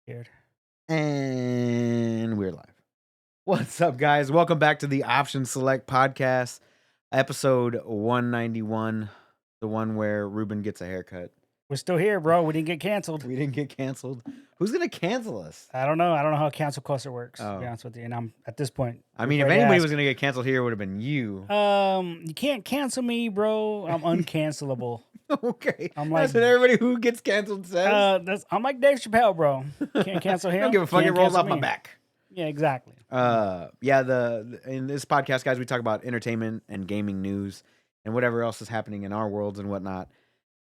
Weird. And we're live. What's up, guys? Welcome back to the Option Select Podcast, episode 191, the one where Ruben gets a haircut. We're still here, bro. We didn't get canceled. We didn't get canceled. Who's going to cancel us? I don't know. I don't know how cancel culture works, to be Oh. honest with you. And I'm at this point. I mean, if afraid to anybody ask. was going to get canceled here, it would have been you. You can't cancel me, bro. I'm uncancelable. Okay. I'm That's like- what everybody who gets canceled says. I'm like Dave Chappelle, bro. Can't cancel him. I don't give a fuck. It can't rolls cancel off my me. back. Yeah, exactly. In this podcast, guys, we talk about entertainment and gaming news and whatever else is happening in our worlds and whatnot.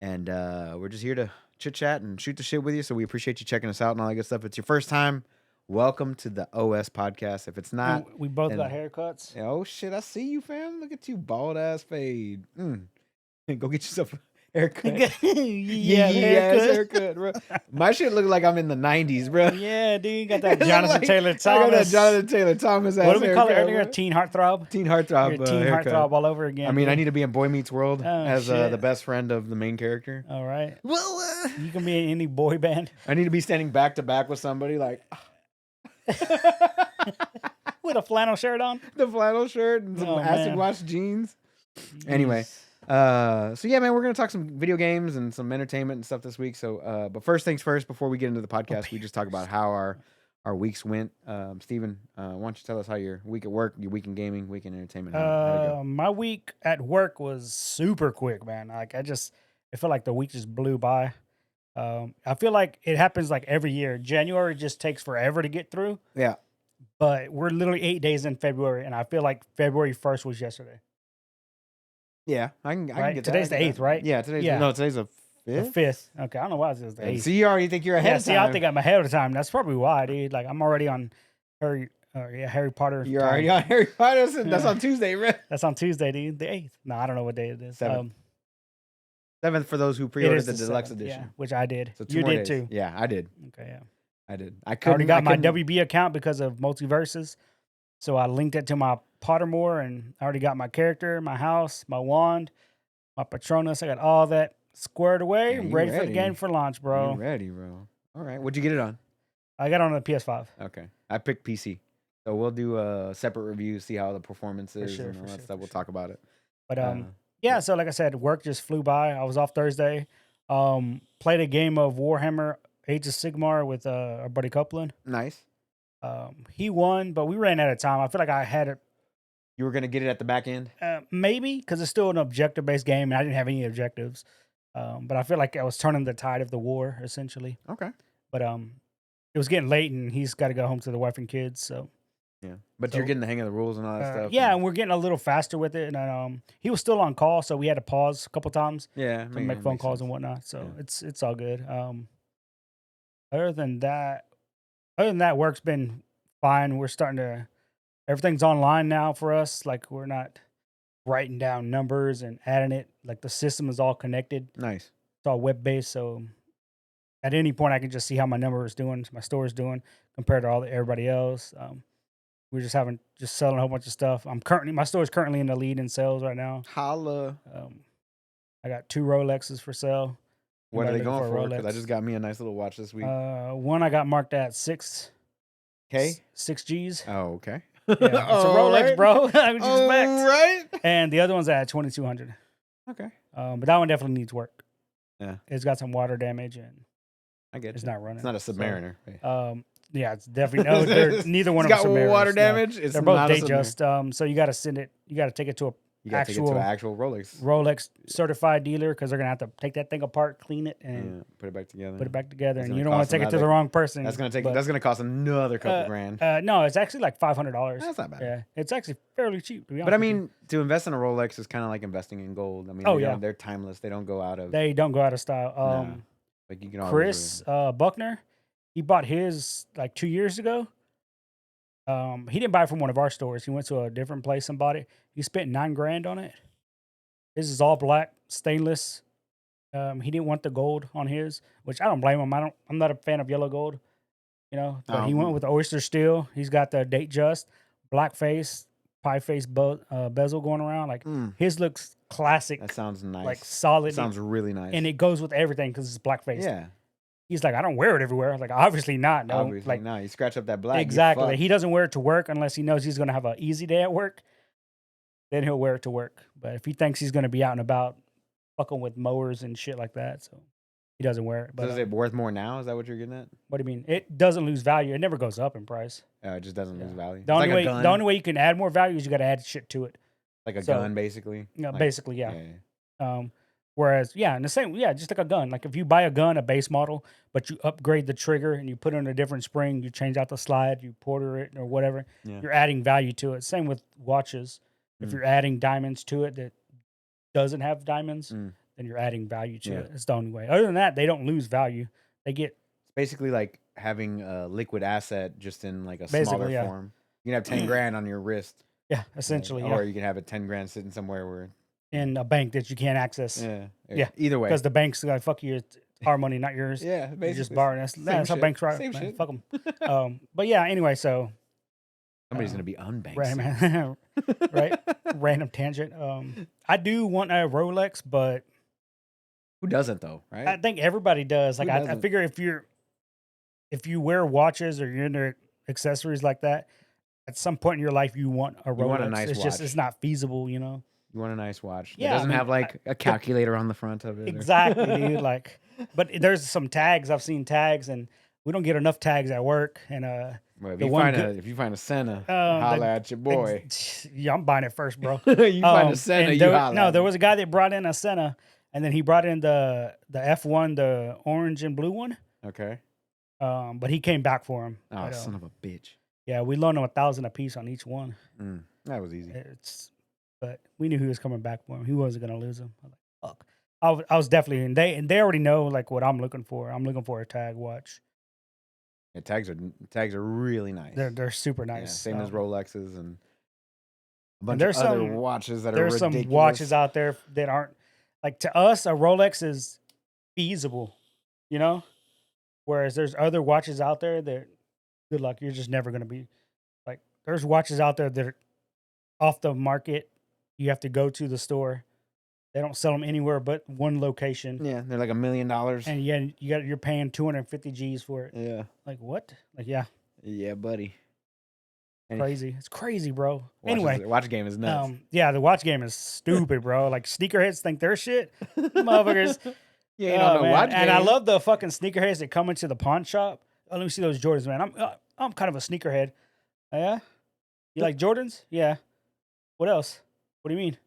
And we're just here to chit chat and shoot the shit with you. So we appreciate you checking us out and all that good stuff. If it's your first time, welcome to the OS podcast. If it's not, And we both then- got haircuts. oh shit, I see you, fam. Look at you, bald ass fade. Go get yourself a haircut. yeah, ass haircut. haircut, bro. My shit look like I'm in the 90s, bro. Yeah, dude. You got that It look Jonathan like- Taylor I got that Thomas. Jonathan Taylor Thomas. What did we call it haircut, earlier? bro. Teen heartthrob. Teen heartthrob. You're a teen haircut. heartthrob all over again. I mean, I dude. need to be in Boy Meets World Oh, as shit. the best friend of the main character. All right. Well, You can be in any boy band I need to be standing back to back with somebody like with a flannel shirt on. the flannel shirt and some Oh, acid man. wash jeans. Anyway, Jeez. so yeah, man, we're gonna talk some video games and some entertainment and stuff this week. So, but first things first, before we get into the podcast, we just talk about how our weeks went. Steven, why don't you tell us how your week at work, your week in gaming, week in entertainment, how'd it go? My week at work was super quick, man. Like I feel like the week just blew by. I feel like it happens like every year. January just takes forever to get through, Yeah, but we're literally 8 days in February, and I feel like February 1st was yesterday. yeah, I can Right? get that. Today's I the get 8th, that. right? Yeah, today's Yeah. today's a The 5th. 5th. Okay, I don't know why it was the 8th. So you already think you're ahead Yeah, of see, time. I think I'm ahead of time. That's probably why, dude. Like I'm already on Harry Potter. You're time. already on Harry Potter. That's Yeah. on Tuesday, right? That's on Tuesday, dude. The 8th. No, I don't know what day it is. 7th. 7th for those who It pre-ordered is the deluxe 7th, edition. yeah, which I did. So 2 You more did days. too. Yeah, I did. Okay, yeah. I did. I already couldn't- got my couldn't- WB account because of multiverses. So I linked it to my Pottermore, and I already got my character, my house, my wand, my Patronus. I got all that squared away. Yeah, you ready for the ready. game for launch, You bro. ready, bro? All right. What'd you get it on? I got it on the PS5. Okay. I picked PC. So we'll do a separate review, see how the performance is sure, and for all that sure, stuff. for We'll talk about it. But Uh, yeah, so like I said, work just flew by. I was off Thursday. Played a game of Warhammer Age of Sigmar with our buddy Copeland. Nice. He won, but we ran out of time. I feel like I had it You were gonna get it at the back end. maybe because it's still an objective-based game, and I didn't have any objectives. But I feel like I was turning the tide of the war, essentially. Okay. But it was getting late, and he's got to go home to the wife and kids. So Yeah. But So, you're getting the hang of the rules and all that stuff. yeah, and- and we're getting a little faster with it. And he was still on call, so we had to pause a couple times yeah. to make phone calls and whatnot. So Yeah. it's all good. Other than that, work's been fine. We're starting to everything's online now for us. Like we're not writing down numbers and adding it. Like the system is all connected. Nice. It's all web based. So at any point, I can just see how my number is doing, my store is doing compared to everybody else. We're just selling a whole bunch of stuff. My store is currently in the lead in sales right now. Holla. I got 2 Rolexes for sale. What are they Anybody going looking for? for a Because I Rolex? just got me a nice little watch this week. One I got marked at 6 Okay. 6 Gs. Oh, okay. Yeah, it's a Rolex, bro. What you All expect? right. And the other one's at 2200. Okay. But that one definitely needs work. Yeah. It's got some water damage and I get it's you. not running. It's not a So, Submariner. yeah, it's definitely no. Neither one of It's them got are Submariners, water no. damage. It's They're both not a Submariner. Datejust. So you got to send it. You got to take it to a You got to take it to an actual actual Rolex. Rolex certified dealer because they're gonna have to take that thing apart, clean it, and Yeah, put it back together. put it back together. That's And gonna you don't want cost to take it to the another- wrong person. That's gonna take. but, That's gonna cost another couple grand. no, it's actually like $500. That's not bad. Yeah, it's actually fairly cheap to be honest. But I with you. mean, to invest in a Rolex is kind of like investing in gold. I mean, Oh, they yeah. don't- they're timeless. They don't go out of. they don't go out of style. No. Like you can always. Chris Buckner, he bought his like 2 years ago. He didn't buy it from one of our stores. He went to a different place and bought it. He spent $9,000 on it. His is all black, stainless. He didn't want the gold on his, which I don't blame him. I'm not a fan of yellow gold, But he went with the oyster steel. He's got the Datejust, black face, pie face bezel going around. Like his looks classic, That sounds nice. like solid. Sounds really nice. and it goes with everything because it's black face. yeah. He's like, I don't wear it everywhere. Like, obviously not. No, Obviously like not. You scratch up that black, you exactly. Like, fucked. he doesn't wear it to work unless he knows he's gonna have an easy day at work. Then he'll wear it to work. But if he thinks he's gonna be out and about, fucking with mowers and shit like that, so he doesn't wear it. So But is it worth more now? Is that what you're getting at? what do you mean? It doesn't lose value. It never goes up in price. It just doesn't lose Yeah. value. The It's only like a way gun. the only way you can add more value is you got to add shit to it. Like a So, gun, basically. Yeah, Like, basically, yeah. yeah. Whereas, yeah, and the same, yeah, just like a gun. Like if you buy a gun, a base model, but you upgrade the trigger and you put it in a different spring, you change out the slide, you porter it or whatever, Yeah. you're adding value to it. Same with watches. If you're adding diamonds to it that doesn't have diamonds, then you're adding value to it. It's the only way. Other than that, they don't lose value. They get It's basically like having a liquid asset just in like a Basically, smaller yeah. form. You can have 10 grand on your wrist. yeah, essentially, Or yeah, you can have a 10 grand sitting somewhere where in a bank that you can't access. Yeah. Either way. Because the bank's like, fuck you, it's our money, not yours. Yeah, basically. You just borrowing. That's how shit. banks right. Same Man, shit. fuck them. But yeah, anyway, so Somebody's gonna be unbanked. random, right? Random tangent. I do want a Rolex, but Who doesn't though, right? I think everybody does. Like Who I doesn't? figure if you wear watches or you're into accessories like that, at some point in your life you want a Rolex. You want a nice it's just watch. it's not feasible, you know. You want a nice watch. Yeah, It doesn't I mean, have like a calculator on the front of it. or- Exactly, dude. Like, but there's some tags. I've seen tags, and we don't get enough tags at work. And Well, if the you one find a Senna, the- holla at your boy. yeah, I'm buying it first, bro. You find a Senna, and you there, holla. no, at there me. was a guy that brought in a Senna, and then he brought in the F1, the orange and blue one. Okay. But he came back for him. Oh, But, son of a bitch. yeah, we loaned him 1,000 a piece on each one. That was easy. But we knew he was coming back for him. He wasn't gonna lose him. I was like, fuck. I was definitely, and they already know like what I'm looking for. I'm looking for a tag watch. Yeah, tags are really nice. They're super Yeah, nice. same as Rolexes and a bunch there's of other some- watches that are There's ridiculous. some watches out there that aren't like, to us a Rolex is feasible, you know. Whereas there's other watches out there that, good luck, you're just never gonna be like. There's watches out there that are off the market. You have to go to the store. They don't sell them anywhere but one location. Yeah, they're like $1 million. And yeah, you're paying 250 G's for it. Yeah. Like what? Like yeah, Yeah, buddy. And crazy. It's crazy, bro. Anyway, watch game is nuts. yeah, the watch game is stupid, bro. Like sneakerheads think they're shit, motherfuckers. You ain't on no man. watch And I game. love the fucking sneakerheads that come into the pawn shop. Oh, let me see those Jordans, man. I'm kind of a sneakerhead. Oh, yeah, you like Jordans? Yeah. What else? What do you mean?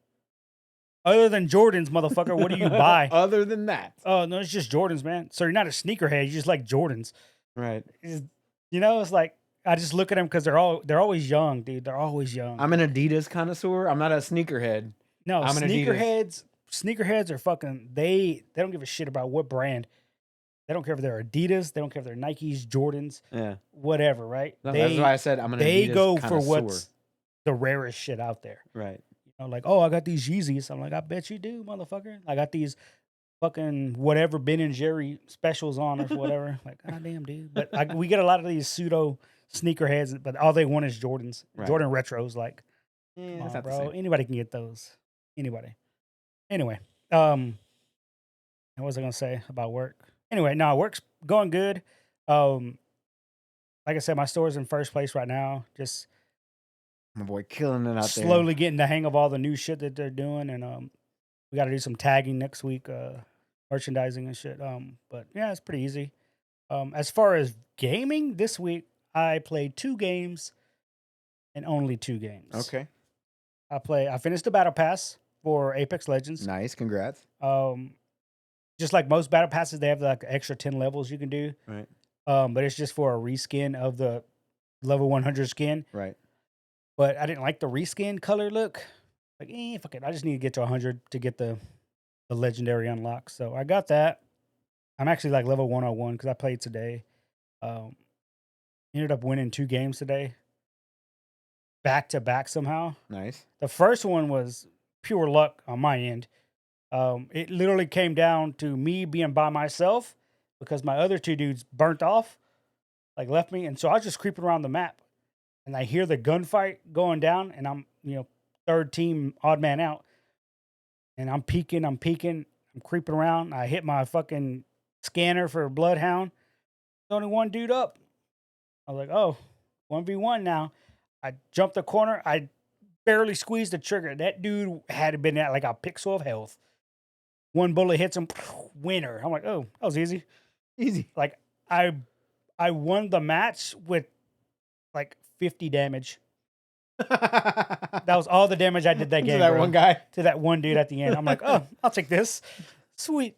Other than Jordans, motherfucker, what do you buy? Other than that. Oh no, it's just Jordans, man. So you're not a sneakerhead. You just like Jordans. Right. You know, it's like I just look at them because they're always young, dude. They're always young. I'm an Adidas connoisseur. I'm not a sneakerhead. No, I'm an Adidas. sneakerheads are fucking. They don't give a shit about what brand. They don't care if they're Adidas. They don't care if they're Nikes, Jordans, Yeah. whatever. Right? No, that's why I said I'm an They Adidas go connoisseur. for what's the rarest shit out there. Right. You know, like, oh, I got these Yeezys. I'm like, I bet you do, motherfucker. I got these fucking whatever Ben and Jerry specials on or whatever. Like, goddamn, dude. But we get a lot of these pseudo sneakerheads, but all they want is Jordans. Right. Jordan retros. Like, Yeah, come that's on, not the bro. same. Anybody can get those. Anybody. Anyway, what was I gonna say about work? Anyway, no, work's going good. Like I said, my store's in first place right now. Just My boy killing it out there. slowly getting the hang of all the new shit that they're doing, and we got to do some tagging next week, merchandising and shit. But yeah, it's pretty easy. As far as gaming, this week I played 2 games and only 2 games. Okay. I finished the battle pass for Apex Legends. Nice. Congrats. Just like most battle passes, they have like extra 10 levels you can do. Right. But it's just for a reskin of the level 100 skin. Right. But I didn't like the reskin color look. Like, fuck it. I just need to get to 100 to get the legendary unlock. So I got that. I'm actually like level 101 because I played today. Ended up winning 2 games today. Back to back somehow. Nice. The first one was pure luck on my end. It literally came down to me being by myself because my other 2 dudes burnt off, like left me. And so I was just creeping around the map and I hear the gunfight going down and I'm, third team odd man out. And I'm peeking, I'm creeping around. I hit my fucking scanner for Bloodhound only one dude up. I was like, oh, 1v1 now. I jumped the corner. I barely squeezed the trigger. That dude had been at like a pixel of health. One bullet hits him, winner. I'm like, oh, that was easy. Easy. Like I won the match with like 50 damage. That was all the damage I did that game. To that bro. one guy. To that one dude at the end. I'm like, oh, I'll take this. Sweet.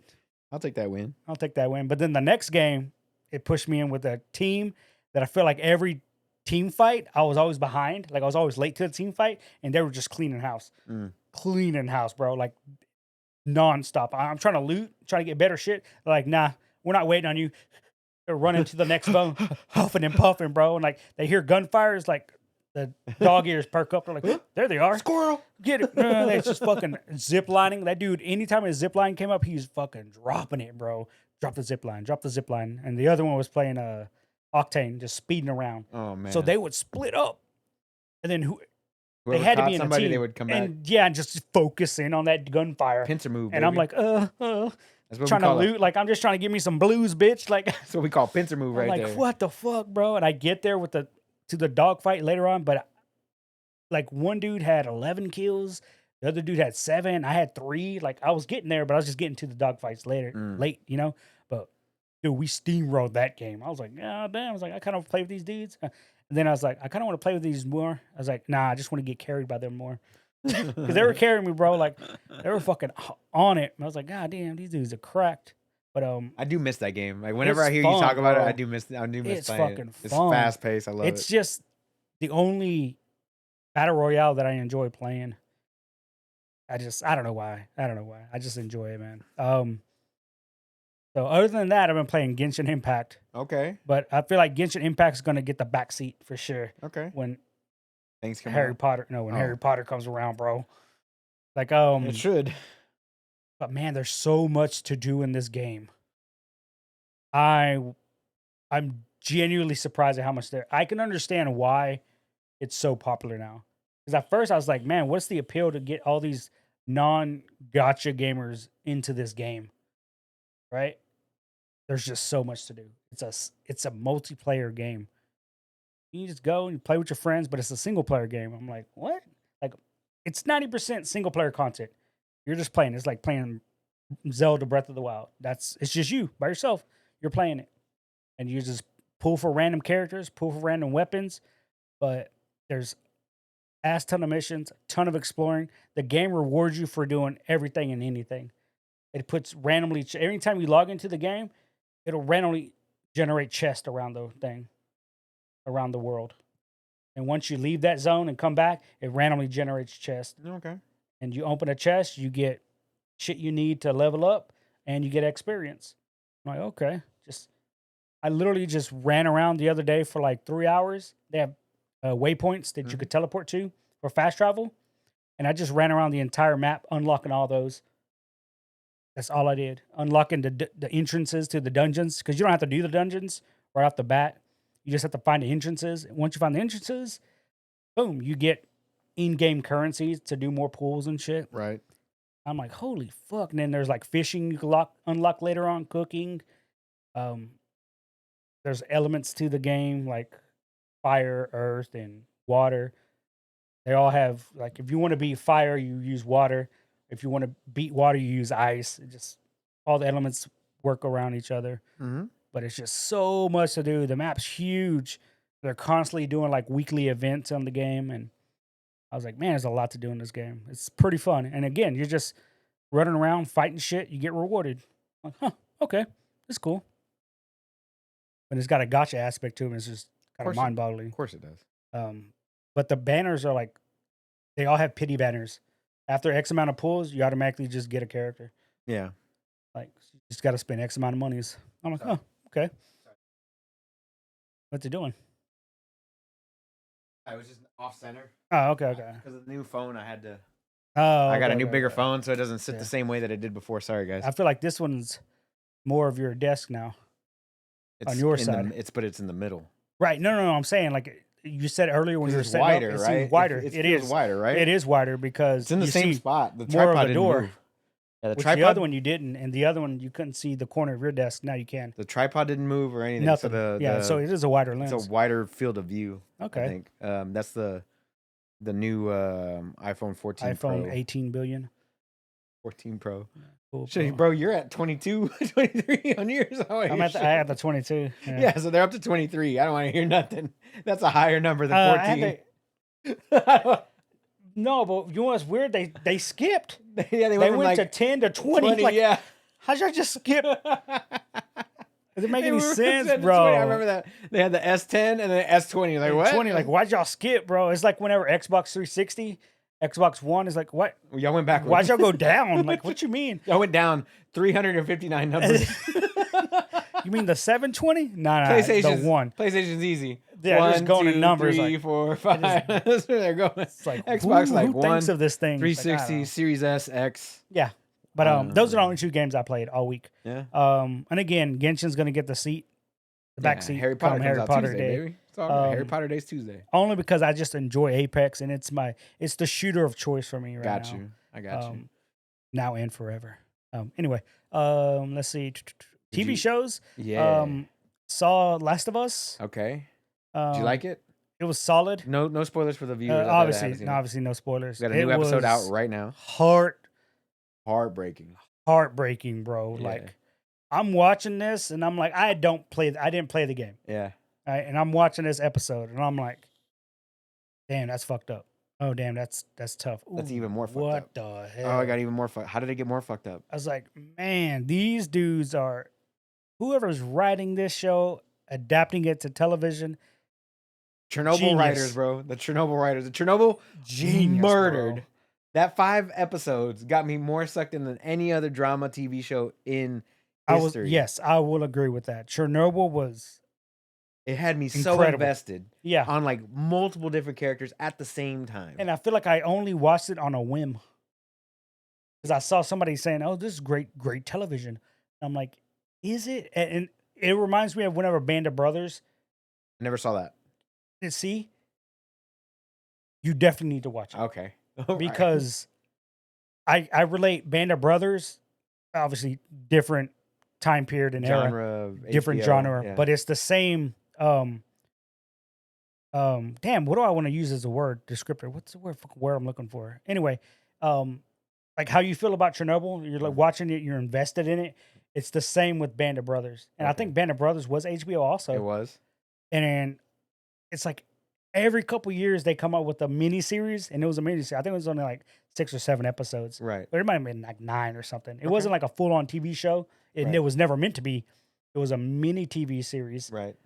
I'll take that win. I'll take that win. But then the next game, it pushed me in with a team that I feel like every team fight, I was always behind. Like I was always late to the team fight, and they were just cleaning house. Cleaning house, bro. Like nonstop. I'm trying to loot, trying to get better shit. They're like, nah, we're not waiting on you. They're running to the next phone, huffing and puffing, bro. And like they hear gunfire, it's like the dog ears perk up. They're like, there they are. Squirrel. Get it. No, they just fucking zip lining. That dude, anytime his zip line came up, he's fucking dropping it, bro. Drop the zip line, drop the zip line. And the other one was playing Octane, just speeding around. Oh man. So they would split up. And then Whoever they had to caught be in a somebody, team. they would come back. And yeah, and just focusing on that gunfire. Pincer move. And I'm like, That's what trying we to call loot. Like, I'm just trying to give me some blues, bitch. Like, That's what we call pincer move I'm right like, there. what the fuck, bro? And I get there to the dogfight later on, but like one dude had 11 kills, the other dude had 7, I had 3. Like I was getting there, but I was just getting to the dogfights late, you know. But dude, we steamrolled that game. I was like, yeah, damn. I was like, I kind of play with these dudes. And then I was like, I kind of want to play with these more. I was like, nah, I just want to get carried by them more. Because they were carrying me, bro. Like they were fucking on it. And I was like, God damn, these dudes are cracked. But I do miss that game. Like whenever it's I hear fun, you talk about bro. it, I do miss It's playing fucking it. It's fun. fast paced. I love it's it. just the only battle royale that I enjoy playing. I don't know why. I just enjoy it, man. So other than that, I've been playing Genshin Impact. Okay. But I feel like Genshin Impact is gonna get the backseat for sure. Okay. When Things come Harry out. Potter, when Oh. Harry Potter comes around, bro. Like It should. but man, there's so much to do in this game. I'm genuinely surprised at how much there. I can understand why it's so popular now. Because at first I was like, man, what's the appeal to get all these non-gotcha gamers into this game? Right? There's just so much to do. It's a multiplayer game. You just go and play with your friends, but it's a single player game. I'm like, what? Like, it's 90% single player content. You're just playing. It's like playing Zelda Breath of the Wild. It's just you by yourself. You're playing it. And you just pull for random characters, pull for random weapons. But there's ass ton of missions, a ton of exploring. The game rewards you for doing everything and anything. It puts randomly, every time you log into the game, it'll randomly generate chests around the thing, around the world. And once you leave that zone and come back, it randomly generates chests. Okay. And you open a chest, you get shit you need to level up, and you get experience. I'm like, okay. I literally just ran around the other day for like 3 hours. They have waypoints that you could teleport to for fast travel. And I just ran around the entire map, unlocking all those. That's all I did. Unlocking the entrances to the dungeons. Because you don't have to do the dungeons right off the bat. You just have to find the entrances. And once you find the entrances, boom, you get in-game currencies to do more pulls and shit. Right. I'm like, holy fuck. And then there's like fishing you can unlock later on, cooking. There's elements to the game like fire, earth, and water. They all have, like, if you want to beat fire, you use water. If you want to beat water, you use ice. It just, all the elements work around each other. Mm-hmm. But it's just so much to do. The map's huge. They're constantly doing like weekly events on the game. And I was like, man, there's a lot to do in this game. It's pretty fun. And again, you're just running around fighting shit. You get rewarded. I'm like, huh, okay, that's cool. But it's got a gotcha aspect to it. It's just kind of mind-boggling. Of course it does. But the banners are like, they all have pity banners. After X amount of pulls, you automatically just get a character. Yeah. Like, you just got to spend X amount of monies. I'm like, oh, okay. What's it doing? I was just off center. Oh, okay. Because of the new phone, I had to. Oh, I got okay, a new, okay, bigger okay. phone, so it doesn't sit the same way that it did before. Sorry, guys. I feel like this one's more of your desk now. On your side. But it's in the middle. Right. No. I'm saying, like you said earlier when you were It's setting wider, up, it right? seems wider. It it feels is wider, right? It is wider because It's in the you same see spot. The more of tripod the didn't door. move. Yeah, the Which the other tripod, one you didn't, and the other one you couldn't see the corner of your desk. Now you can. the tripod didn't move or anything. So Nothing. Yeah, so it is a wider it's a lens. wider field of view. I Okay. think that's the new iPhone 14 iPhone Pro. 18 billion. 14 Pro. Cool, Shit, bro, you're at 22, 23 on yours. I had the 22. Yeah, so they're up to 23. I don't want to hear nothing. That's a higher number than I 14. No, but you know what's weird? They skipped. Yeah, They went, went to 10 to 20. Like, yeah. how'd y'all just skip? Does it make They any moved sense, 10 to bro? 20. I remember that. They had the S10 and then S20. Like, what? 20, like, why'd y'all skip, bro? It's like whenever Xbox 360, Xbox One is like, what? Y'all went backwards. Why'd y'all go down? Like, what you mean? Y'all went down 359 numbers. You mean the 720? No, PlayStation's, the one. PlayStation's easy. Yeah, One, just going two, in numbers. 3, Like, 4, 5. That's where they're going. it's like, Xbox, who, like who 1, thinks of this thing? 360, Like, Series S, X. yeah. But those are the only 2 games I played all week. Yeah. And again, Genshin's gonna get the seat, the back seat. Harry Potter come comes out Potter Tuesday, Day. baby. It's all right. Harry Potter Day's Tuesday. Only because I just enjoy Apex, and it's the shooter of choice for me right now. Got you. I got you. Now and forever. Anyway, let's see. TV shows. Yeah. Saw Last of Us. Okay. Did you like it? It was solid. No spoilers for the viewers. Obviously, no spoilers. We got a new episode out right now. Heartbreaking, bro. Yeah. Like, I'm watching this and I'm like, I didn't play the game. Yeah. Right? And I'm watching this episode and I'm like, damn, that's fucked up. Oh, damn, that's tough. Ooh, That's even more fucked up. What the hell? Oh, I got even more fucked. How did it get more fucked up? I was like, man, these dudes are, whoever's writing this show, adapting it to television. Chernobyl Genius. writers, bro. The Chernobyl writers. The Chernobyl Genius, murdered. bro. That 5 episodes got me more sucked in than any other drama TV show in history. Yes, I will agree with that. Chernobyl was. It had me so incredible. invested. Yeah. On like multiple different characters at the same time. And I feel like I only watched it on a whim. Because I saw somebody saying, oh, this is great television. I'm like, is it? And it reminds me of whenever Band of Brothers. I never saw that. See? You definitely need to watch it. Okay. Because I relate Band of Brothers, obviously different time period and era. Genre of Different HBO, genre. yeah. But it's the same. Damn, what do I want to use as a word descriptor? What's the word I'm looking for? Anyway, like how you feel about Chernobyl, you're like watching it, you're invested in it. It's the same with Band of Brothers. And I think Band of Brothers was HBO also. It was. And it's like every couple years they come out with a mini series, and it was a mini series. I think it was only like 6 or 7 episodes. Right. But it might have been like 9 or something. It wasn't like a full on TV show. It was never meant to be. It was a mini TV series. Right.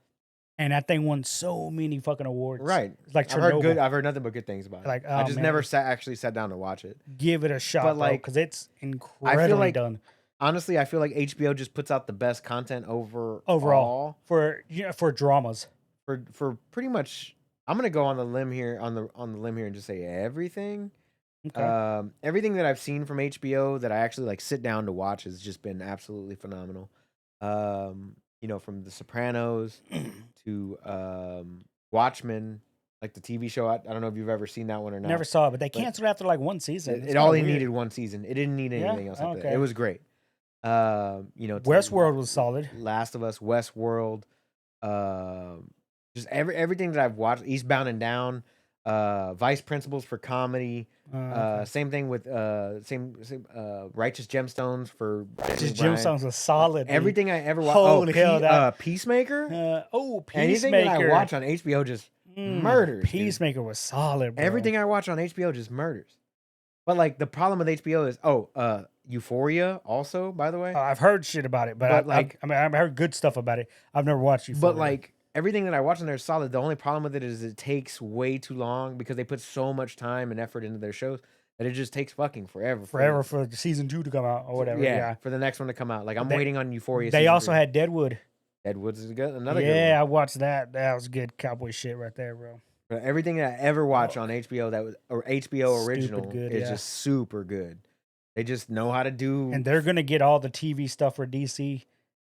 And that thing won so many fucking awards. Right. It's like Chernobyl. I've heard nothing but good things about it. Like, I just man. never actually sat down to watch it. Give it a shot, But, like, because it's incredibly done. Honestly, I feel like HBO just puts out the best content Overall for dramas. For pretty much. I'm gonna go on the limb here and just say everything. Okay. Everything that I've seen from HBO that I actually like sit down to watch has just been absolutely phenomenal. From The Sopranos to Watchmen, like the TV show. I don't know if you've ever seen that one or not. Never saw it, but they canceled after like one season. It only needed one season. It didn't need anything else. After that. It was great. Westworld was solid. Last of Us, Westworld, just everything that I've watched. Eastbound and Down, Vice Principals for comedy. Same thing with Righteous Gemstones for Righteous Gemstones was solid. Everything I ever watched. Holy hell! Peacemaker. Peacemaker. Anything that I watch on HBO just murders. Peacemaker was solid. Bro. Everything I watch on HBO just murders. But like the problem with HBO is Euphoria also, by the way. I've heard shit about it, but I've heard good stuff about it. I've never watched Euphoria. But like everything that I watch on there is solid. The only problem with it is it takes way too long because they put so much time and effort into their shows that it just takes fucking forever. Forever for season 2 to come out or whatever. Yeah, for the next one to come out. Like I'm waiting on Euphoria. They also had Deadwood. Deadwood's is another good one. Yeah, I watched that. That was good cowboy shit right there, bro. But everything that I ever watched on HBO or HBO original good, is just super good. They just know how to do. And they're gonna get all the TV stuff for DC.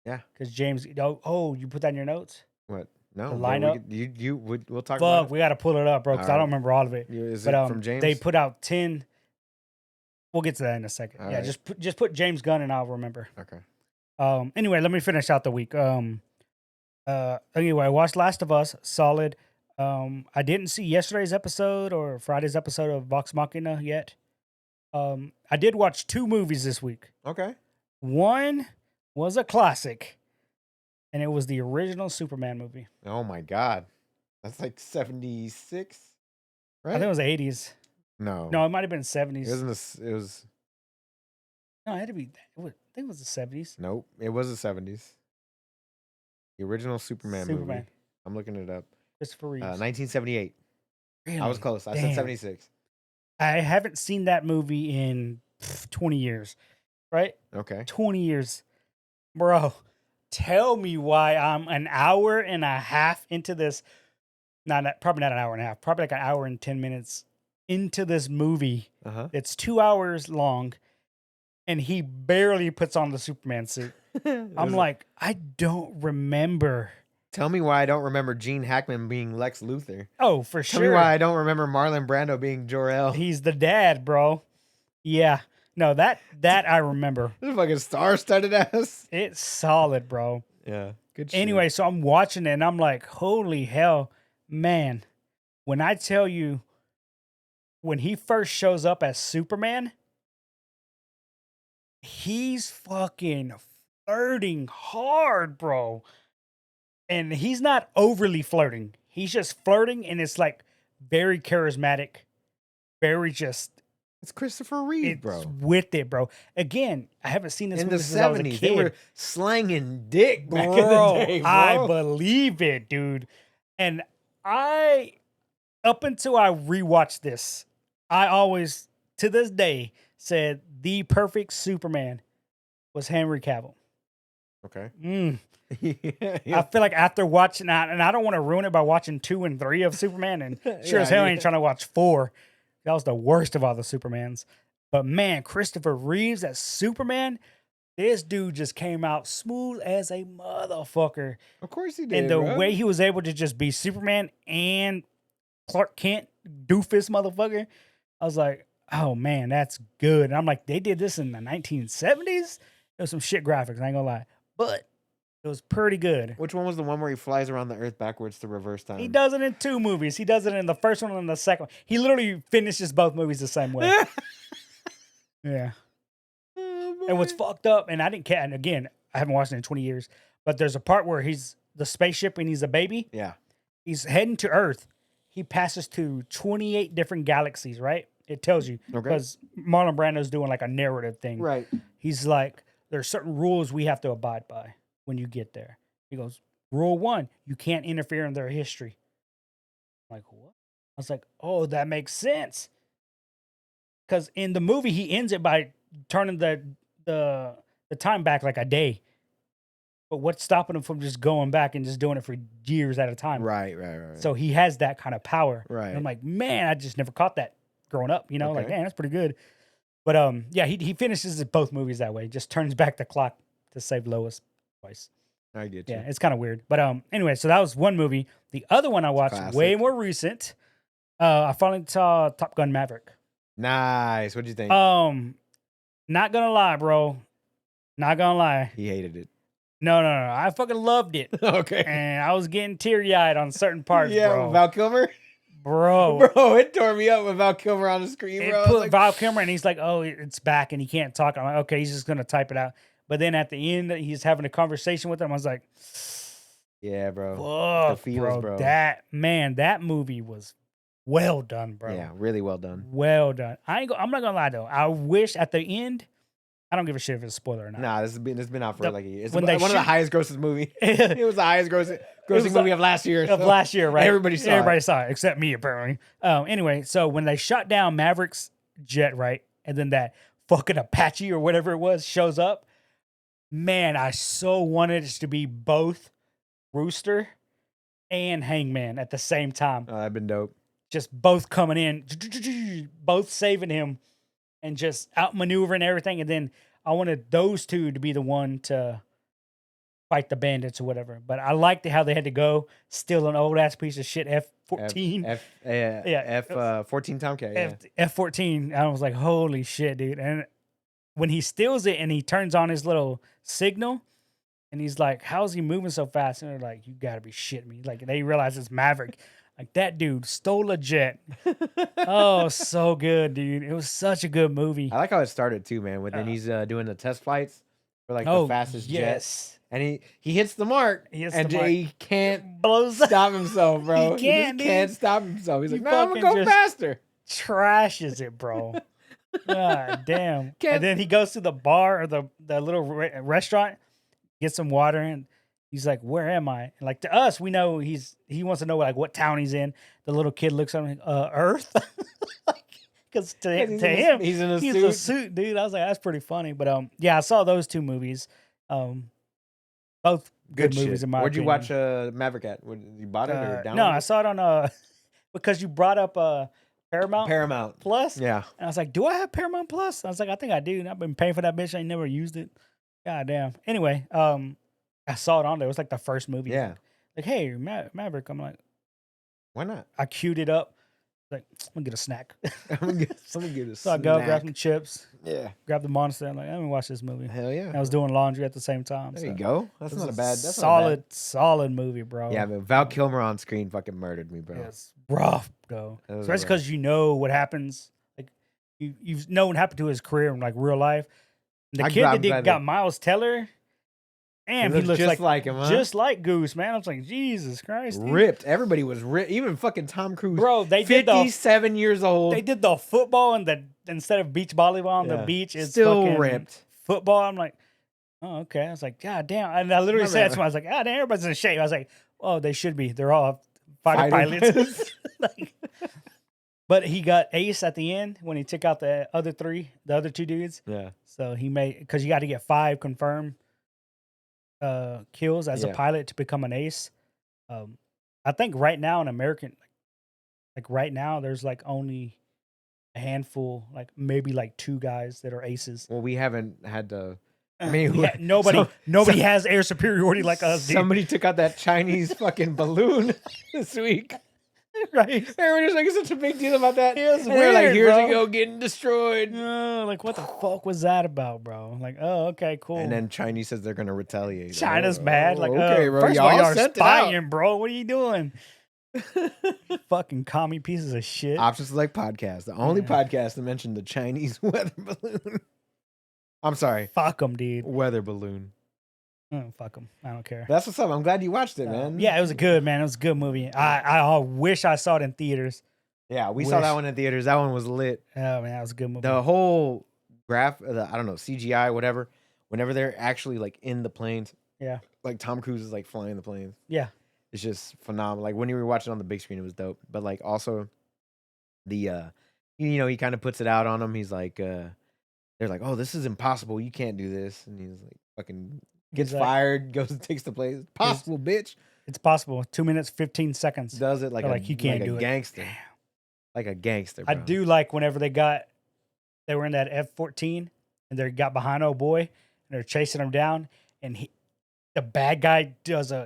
Yeah, because James. Oh, you put that in your notes? What? No, the lineup. We'll talk about it. We got to pull it up, bro, because I don't remember all of it. Is but it from James? They put out 10. We'll get to that in a second. All Yeah, right. just put James Gunn and I'll remember. Okay. Anyway, let me finish out the week. Anyway, I watched Last of Us, solid. I didn't see yesterday's episode or Friday's episode of Vox Machina yet. I did watch 2 movies this week. Okay. One was a classic, and it was the original Superman movie. Oh my God. That's like 76, I right? think it was the 80s. No. No, it might have been It 70s. wasn't. It was. No, it had to be. I think it was the 70s. Nope. It was the 70s. The original Superman movie. Superman. I'm looking it up. Christopher Reeves. 1978. Really? I was close. I said Damn. 76. I haven't seen that movie in 20 years, right? Okay. 20 years. Bro, tell me why I'm an hour and a half into this. Probably not an hour and a half. Probably like an hour and 10 minutes into this movie. Uh-huh. It's 2 hours long, and he barely puts on the Superman suit. I'm like, I don't remember. Tell me why I don't remember Gene Hackman being Lex Luthor. Oh, for Tell me sure. why I don't remember Marlon Brando being Jor-El. He's the dad, bro. Yeah. No, that I remember. This fucking star-studded ass. It's solid, bro. Yeah. Good shit. Anyway, so I'm watching it and I'm like, holy hell, man. When I tell you, when he first shows up as Superman, he's fucking flirting hard, bro. And he's not overly flirting. He's just flirting, and it's like very charismatic, very just It's Christopher Reeve, it's bro. with it, bro. Again, I haven't seen this In movie the since I was a 70s, kid. they were slanging dick back Bro, in the day, bro. I believe it, dude. And up until I rewatched this, I always, to this day, said the perfect Superman was Henry Cavill. Okay. I feel like after watching that, and I don't want to ruin it by watching 2 and 3 of Superman, and sure as hell I ain't trying to watch 4. That was the worst of all the Supermans. But man, Christopher Reeves as Superman, this dude just came out smooth as a motherfucker. Of course he did. And the bro. way he was able to just be Superman and Clark Kent, doofus motherfucker, I was like, oh man, that's good. And I'm like, they did this in the 1970s? It was some shit graphics, I ain't gonna lie. But it was pretty good. Which one was the one where he flies around the earth backwards to reverse time? He does it in 2 movies. He does it in the first one and the second one. He literally finishes both movies the same way. Yeah. Oh, And what's boy. fucked up, and I didn't care, and again, I haven't watched it in 20 years, but there's a part where he's the spaceship and he's a baby. Yeah. He's heading to Earth. He passes to 28 different galaxies, right? It tells you. Okay. Because Marlon Brando's doing like a narrative thing. Right. He's like, there's certain rules we have to abide by when you get there. He goes, rule 1, you can't interfere in their history. I'm like, what? I was like, oh, that makes sense. Because in the movie, he ends it by turning the time back like a day. But what's stopping him from just going back and just doing it for years at a time? Right. So he has that kind of power. Right. And I'm like, man, I just never caught that growing up. You know, like, Okay. man, that's pretty good. But yeah, he finishes both movies that way. Just turns back the clock to save Lois twice. I get you. Yeah, it's kind of weird. But anyway, so that was one movie. The other one I watched, way Classic. more recent. I finally saw Top Gun Maverick. Nice. What'd you think? Not gonna lie, bro. Not gonna lie. He hated it. No. I fucking loved it. Okay. And I was getting teary-eyed on certain parts, Yeah, bro. with Val Kilmer. Bro. Bro, it tore me up with Val Kilmer on the screen, It bro. I was put like, Val Kilmer, and he's like, oh, it's back, and he can't talk. I'm like, okay, he's just gonna type it out. But then at the end, he's having a conversation with him. I was like, yeah, bro. fuck, feels, bro. bro. That movie was well done, bro. Yeah, really well done. Well done. I'm not gonna lie though. I wish at the end, I don't give a shit if it's a spoiler or not. Nah, this has been out for like a year. It's when one they of the shoot- highest grossing movie. Of It was the highest grossing was movie of last year. so last year, right? Everybody saw Everybody it. saw it except me, apparently. Anyway, so when they shot down Maverick's jet, right, and then that fucking Apache or whatever it was shows up, man, I so wanted it to be both Rooster and Hangman at the same time. Oh, that'd been dope. Just both coming in, both saving him, and just outmaneuvering everything. And then I wanted those two to be the one to fight the bandits or whatever. But I liked how they had to go steal an old ass piece of shit F-14. Yeah, F-14 Tomcat. Yeah. F-14. I was like, holy shit, dude! And when he steals it and he turns on his little signal, and he's like, "How's he moving so fast?" And they're like, "You gotta be shitting me!" Like they realize it's Maverick. Like that dude stole a jet. Oh, so good, dude! It was such a good movie. I like how it started too, man. When then he's doing the test flights for like the Oh fastest jet, yes, and he hits the mark, he hits and the mark. he can't blows up. stop himself, bro. He can't, just can't dude. stop himself. He's He like, "No, I'm gonna fucking go just- faster." Trashes it, bro. God damn! Can't- And then he goes to the bar or the little restaurant, gets some water, and he's like, "Where am I?" And like to us, we know he wants to know like what town he's in. The little kid looks at him, Earth, because to him, he's in a he's suit. a suit, dude. I was like, that's pretty funny. But yeah, I saw those two movies. Both good movies shit. in my Where'd you opinion. watch Maverick at? You bought it or downloaded? No, I saw it on because you brought up Paramount Plus. Yeah. And I was like, do I have Paramount Plus? I was like, I think I do. And I've been paying for that bitch. I ain't never used it. God damn. Anyway, I saw it on there. It was like the first movie. Yeah. Like, hey, Maverick. I'm like, Why not? I queued it up. Like, I'm gonna get a snack. I'm gonna get a So I go grab some chips, Yeah. grab the Monster. I'm like, let me watch this movie. Hell yeah. And I was doing laundry at the same time. There so you go. That's it was not a a bad. That's not a bad. solid movie, bro. Yeah, but Val Kilmer on screen fucking murdered me, bro. It's rough, though. That was Especially because you know what happens. Like you know what happened to his career in like real life. And the kid that got Miles Teller, and he looks just like him, huh? just like Goose, man. I was like, Jesus Christ, dude. Ripped. Everybody was ripped. Even fucking Tom Cruise. Bro, they did 57 years old. They did the football and instead of beach volleyball on the beach, it's still fucking ripped. Football. I'm like, oh, okay. I was like, God damn. And I literally said to him, I was like, ah, damn, everybody's in shape. I was like, oh, they should be. They're all fighter pilots. But he got ace at the end when he took out the other two dudes. Yeah. So he made, because you got to get 5 confirmed kills as a pilot to become an ace. I think right now in American, like right now, there's like only a handful, like maybe like 2 guys that are aces. Well, we haven't had to. I mean, yeah, nobody has air superiority like us. Dude. Somebody took out that Chinese fucking balloon this week. Right? Everybody's like, it's such a big deal about that. It was and they're like, weird, here's bro. you go getting destroyed. Like, what the fuck was that about, bro? Like, oh, okay, cool. And then Chinese says they're gonna retaliate. China's mad. Like, okay, bro, first of all, y'all are sent it out. spying, bro. What are you doing? Fucking commie pieces of shit. Options Select podcast, the only podcast to mention the Chinese weather balloon. I'm sorry. Fuck them, dude. Weather balloon. Fuck them. I don't care. That's what's up. I'm glad you watched it, man. Yeah, it was good, man. It was a good movie. I wish I saw it in theaters. Yeah, we saw that one in theaters. That one was lit. Oh, man, that was a good movie. The whole I don't know, CGI, whatever, whenever they're actually like in the planes. Yeah. Like Tom Cruise is like flying the planes. Yeah. It's just phenomenal. Like when you were watching on the big screen, it was dope. But like also the he kind of puts it out on him. He's like they're like, oh, this is impossible. You can't do this. And he's like fucking gets fired, goes and takes the place. It's possible, bitch. It's possible. 2 minutes, 15 seconds. Does it like you can't like do a it. gangster. Damn. Like a gangster, bro. I do like whenever they were in that F-14 and they got behind old boy and they're chasing him down and the bad guy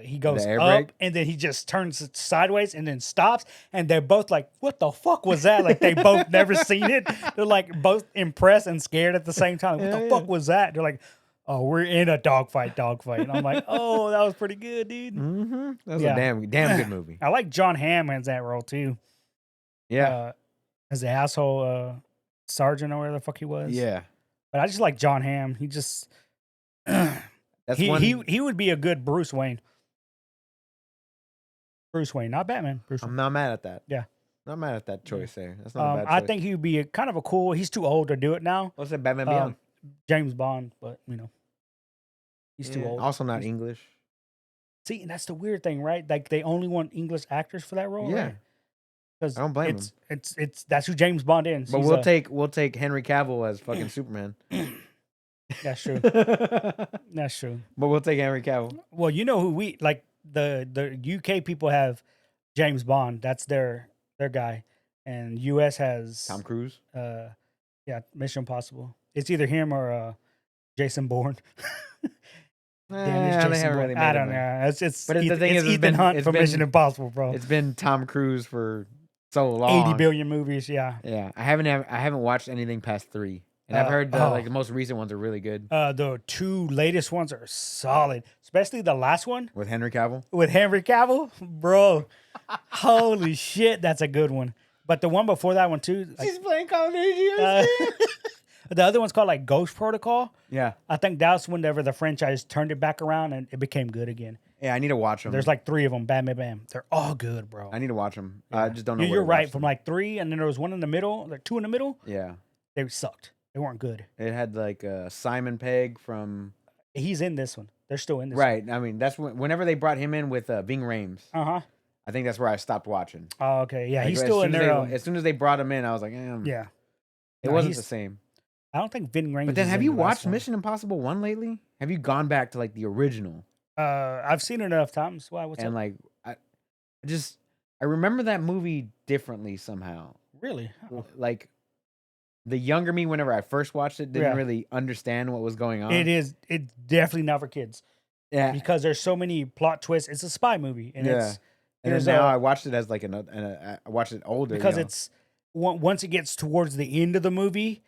he goes air up brake? and then he just turns it sideways and then stops and they're both like, what the fuck was that? Like they both never seen it. They're like both impressed and scared at the same time. What the fuck was that? They're like, oh, we're in a dogfight. And I'm like, oh, that was pretty good, dude. Mm-hmm. That was a damn good movie. I like John Hamm as that role too. Yeah. As the asshole sergeant or whatever the fuck he was. Yeah. But I just like John Hamm. He just he would be a good Bruce Wayne. Bruce Wayne, not Batman. Bruce Wayne. I'm not mad at that. Yeah. Not mad at that choice there. That's not a bad choice. I think he would be kind of a cool. He's too old to do it now. What's that? Batman Beyond? James Bond, but he's too old. Also not English. See, and that's the weird thing, right? Like they only want English actors for that role. Yeah. Right? Because I don't blame him. It's that's who James Bond is. But we'll take Henry Cavill as fucking Superman. That's true. That's true. But we'll take Henry Cavill. Well, you know who we like the UK people have James Bond. That's their guy, and US has Tom Cruise. Yeah, Mission Impossible. It's either him or Jason Bourne. Damn, it's They Jason haven't Bourne. really I made don't him. know. But the thing It's is, Ethan Hunt from Mission Impossible, bro. it's been Tom Cruise for so 80 long. billion movies. Yeah. Yeah, I haven't watched anything past 3, and I've heard like the most recent ones are really good The 2 latest ones are solid, especially the last one with Henry Cavill. with Henry Cavill, bro. Holy shit, that's a good one. But the one before that one too, like, She's playing Call of Duty. the other one's called like Ghost Protocol. Yeah, I think that's whenever the franchise turned it back around and it became good again. yeah, I need to watch them. There's like 3 of them. Bam, bam, bam. They're all good, bro. I need to watch them. Yeah. I just don't know. You're where to right. watch From them. like 3, and then there was one in the middle, like 2 in the middle. Yeah, They sucked. They weren't good. it had like Simon Pegg from He's in this one. They're still in this right. I mean, that's whenever they brought him in with Ving Rhames. one. Uh huh. I think that's where I stopped watching. Oh, okay. Yeah, Like, he's still in there. As soon as they brought him in, I was like, Yeah. it No, wasn't the same. I don't think Vin Rhames. But then, is have in you the last watched one. Mission Impossible 1 lately? Have you gone back to like the original? I've seen it enough times. Why? What's And up? like, I remember that movie differently somehow. Really? Oh. Like, the younger me, whenever I first watched it, didn't Yeah. really understand what was going on. It is. It's definitely not for kids Yeah. because there's so many plot twists. It's a spy movie, and Yeah. it's And then here's now a- I watched it as like I watched it older because you know? it's once it gets towards the end of the movie,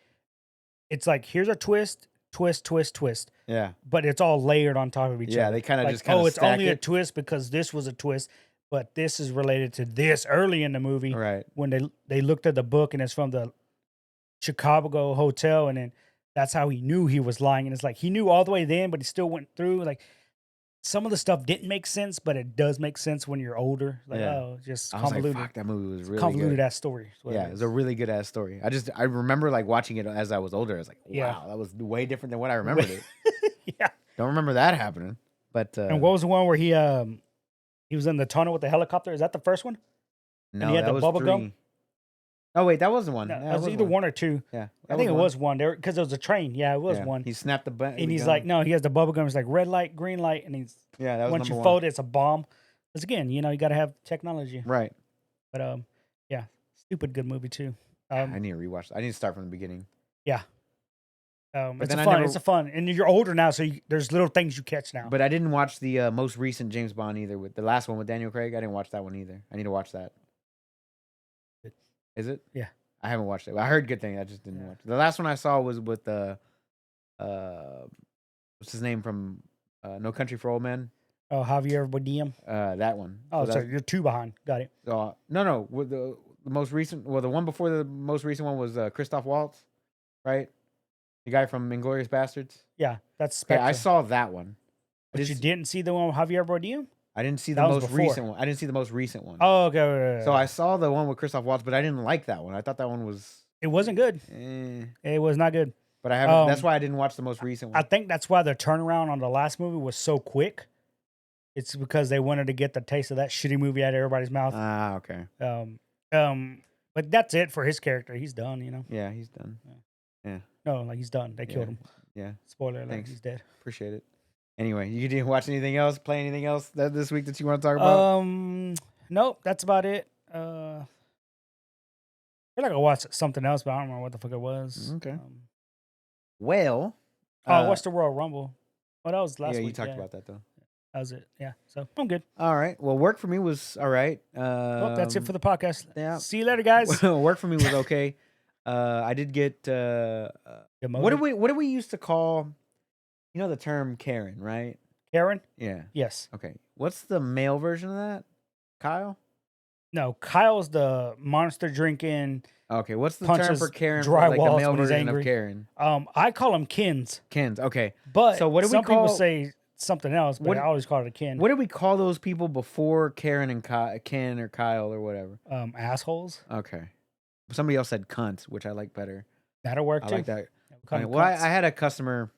it's like here's a twist, twist, twist, twist, Yeah. but it's all layered on top of each Yeah, other. they kinda Like, just kinda it's stack only a it. twist because this was a twist, but this is related to this early in the movie Right. when they looked at the book and it's from the Chicago hotel, and then that's how he knew he was lying. And it's like he knew all the way then, but he still went through. Like some of the stuff didn't make sense, but it does make sense when you're older. Like, Yeah. oh, just I was convoluted. like, fuck, that movie was really Convoluted good. ass story. is what Yeah, it it was is. a really good ass story. I remember like watching it as I was older. I was like, wow, Yeah. that was way different than what I remembered it. Yeah. Don't remember that happening. But And what was the one where he was in the tunnel with the helicopter? Is that the first one? no, he had that the was bubble 3. gum? Oh wait, that wasn't one. No, Yeah, it was either one or 2. Yeah, I think it one. was one there because it was a train. Yeah, it was Yeah. one. He snapped the button, And he's like, no, he has the bubble gum. It's like red light, green light, and he's yeah, that was once number you 1. fold it, it's a bomb. Because again, you got to have technology. Right. But yeah, stupid good movie too. I need to rewatch. I need to start from the beginning. Yeah. It's then a I fun. never- It's a fun, and you're older now, so there's little things you catch now. But I didn't watch the most recent James Bond either. With the last one with Daniel Craig, I didn't watch that one either. I need to watch that. Good. Is it? Yeah. I haven't watched it. I heard good things. I just didn't watch it. The last one I saw was with what's his name from No Country for Old Men? Oh, Javier Bardem. That one. Oh, So so that's- you're 2 behind. Got it. no. With the most recent, well, the one before the most recent one was Christoph Waltz, right? The guy from Inglourious Bastards. Yeah, that's Okay, Spectre. I saw that one. But you didn't see the one with Javier Bardem? I didn't see That the was most before. recent one. I didn't see the most recent one. Oh, okay. Right. So I saw the one with Christoph Waltz, but I didn't like that one. I thought that one was. It wasn't good. It was not good. But I haven't. That's why I didn't watch the most recent one. I think that's why the turnaround on the last movie was so quick. It's because they wanted to get the taste of that shitty movie out of everybody's mouth. Ah, okay. But that's it for his character. He's done. Yeah, he's done. No, like he's done. They killed him. Yeah, Spoiler alert, Thanks. he's dead. appreciate it. Anyway, you didn't watch anything else? Play anything else this week that you want to talk about? Nope, that's about it. I feel like I watched something else, but I don't remember what the fuck it was. Okay. Well, I watched the Royal Rumble. Oh, that was last yeah, week. you talked about that though. That was it. Yeah, so I'm good. All right. Well, work for me was all right. Well, that's it for the podcast. yeah. See you later, guys. Work for me was okay. I did get what do we used to call, the term Karen, right? Karen? Yeah. Yes. Okay. What's the male version of that? Kyle? No, Kyle's the monster drinking. Okay. What's the term Punches for Karen? dry Like the walls male when he's version angry. of Karen. I call him Kins, Kens. Okay. but So what do we some people call- say something else, but what- I always call it a kin. What did we call those people before Karen and Ken or Kyle or whatever? Assholes. Okay. Somebody else said cunt, which I like better. That'll work I too. like that. We call Okay, them well, cunts. I had a customer.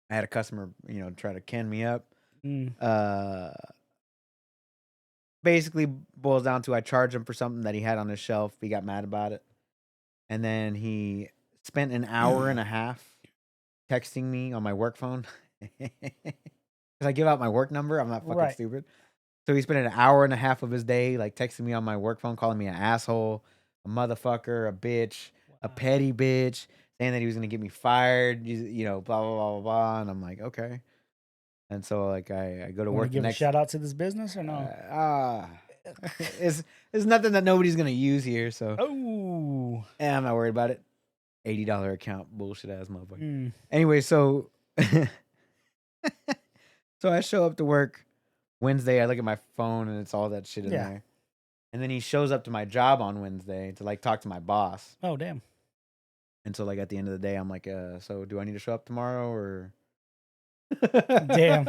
Try to can me up. Mm. Basically boils down to I charged him for something that he had on his shelf. He got mad about it, and then he spent an hour and a half texting me on my work phone. Because I give out my work number. I'm not fucking Right. stupid. So he spent an hour and a half of his day like texting me on my work phone, calling me an asshole, a motherfucker, a bitch, a Wow. petty bitch, saying that he was gonna get me fired. Blah blah blah blah blah. And I'm like, okay. And so like I go to You want to work the give a next. shout out to this business or no? Ah, it's nothing that nobody's gonna use here. So Oh, I'm not worried about it. $80 account, bullshit ass motherfucker. mm, Anyway, so so I show up to work Wednesday. I look at my phone and it's all that shit in yeah. there. And then he shows up to my job on Wednesday to like talk to my boss. Oh, damn. And so like at the end of the day, I'm like, so do I need to show up tomorrow or? Damn.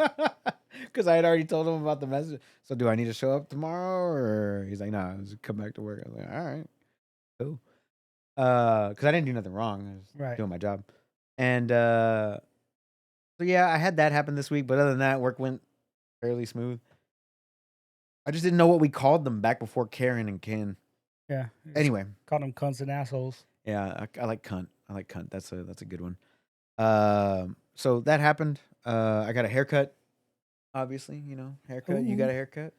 Because I had already told him about the message. So do I need to show up tomorrow or he's like, nah, just come back to work. I was like, all right, cool. Because I didn't do nothing wrong. I was Right. doing my job. And so yeah, I had that happen this week. But other than that, work went fairly smooth. I just didn't know what we called them back before Karen and Ken. Yeah. Anyway, Call them cunts and assholes. yeah, I like cunt. I like cunt. That's a good one. So that happened. I got a haircut. Obviously, haircut. You got Ooh. a haircut.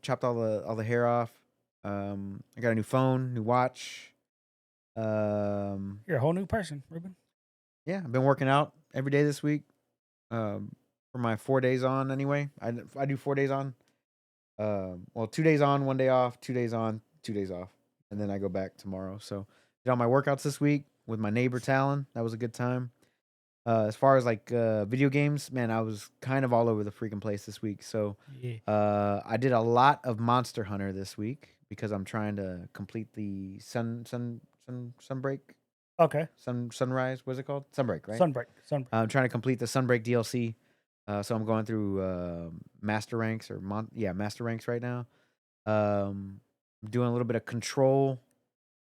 Chopped all the hair off. I got a new phone, new watch. You're a whole new person, Ruben. Yeah, I've been working out every day this week. For my 4 days on anyway. I do 4 days on. Well, 2 days on, 1 day off, 2 days on, 2 days off, and then I go back tomorrow. So did all my workouts this week with my neighbor Talon. That was a good time. As far as like video games, man, I was kind of all over the freaking place this week. So Yeah. I did a lot of Monster Hunter this week because I'm trying to complete the Sunbreak Okay. Sunrise. What's it called? Sunbreak, right? Sunbreak. Sunbreak. I'm trying to complete the Sunbreak DLC. So I'm going through Master Ranks Master Ranks right now. I'm doing a little bit of Control.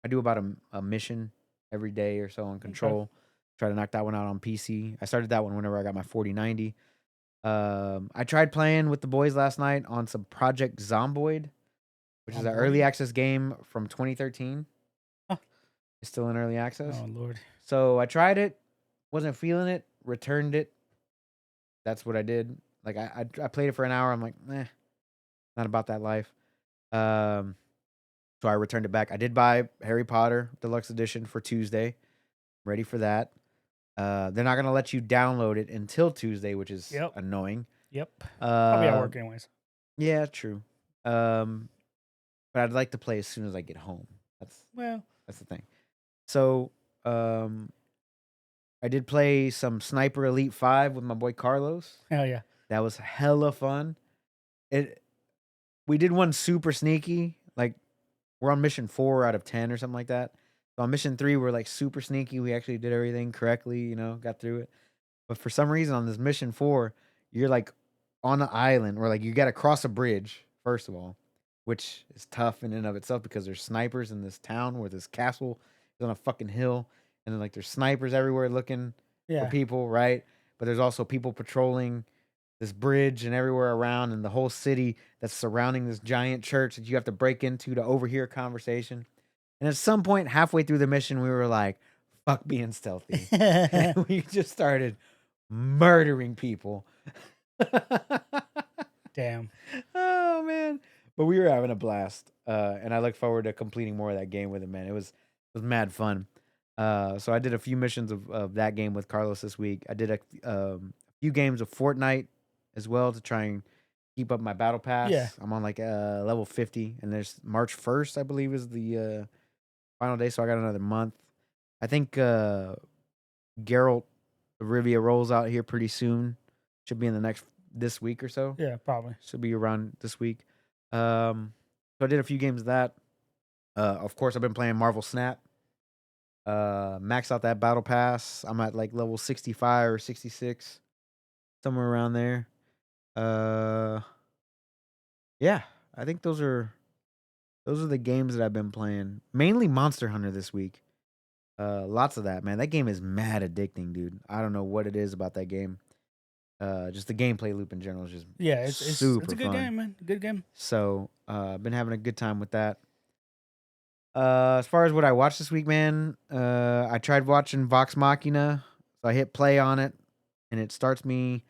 I do about a mission every day or so on Control. Try to knock that one out on PC. I started that one whenever I got my 4090. I tried playing with the boys last night on some Project Zomboid, which is an early Zomboid? access game from 2013. Huh. It's still in early access. Oh, Lord. So I tried it, wasn't feeling it, returned it. That's what I did. Like I played it for an hour. I'm like, not about that life. So I returned it back. I did buy Harry Potter Deluxe Edition for Tuesday. Ready for that. They're not gonna let you download it until Tuesday, which is annoying. Yep. I'll be at work Uh, anyways. yeah, true. But I'd like to play as soon as I get home. That's the thing. So, I did play some Sniper Elite 5 with my boy Carlos. Hell yeah. That was hella fun. We did one super sneaky. Like we're on mission 4 out of 10 or something like that. So on mission 3, we're like super sneaky. We actually did everything correctly, got through it. But for some reason on this mission 4, you're like on an island or like you got to cross a bridge, first of all, which is tough in and of itself because there's snipers in this town where this castle is on a fucking hill. And then like there's snipers everywhere looking for people, right? But there's also people patrolling this bridge and everywhere around and the whole city that's surrounding this giant church that you have to break into to overhear a conversation. And at some point halfway through the mission, we were like, fuck being stealthy. And we just started murdering people. Damn. Oh, man. But we were having a blast. And I look forward to completing more of that game with him, man. It was mad fun. So I did a few missions of that game with Carlos this week. I did a few games of Fortnite as well to try and keep up my battle pass. Yeah. I'm on like level 50, and there's March 1st, I believe, is the final day. So I got another month. I think Geralt of Rivia rolls out here pretty soon. Should be in this week or so. Yeah, probably. Should be around this week. So I did a few games of that. Of course, I've been playing Marvel Snap. Max out that battle pass. I'm at like level 65 or 66, somewhere around there. Yeah, I think those are the games that I've been playing. Mainly Monster Hunter this week. Lots of that, man. That game is mad addicting, dude. I don't know what it is about that game. Just the gameplay loop in general is just it's super a good fun. game, man. Good game. So, I've been having a good time with that. As far as what I watched this week, man, I tried watching Vox Machina. So I hit play on it, and it starts me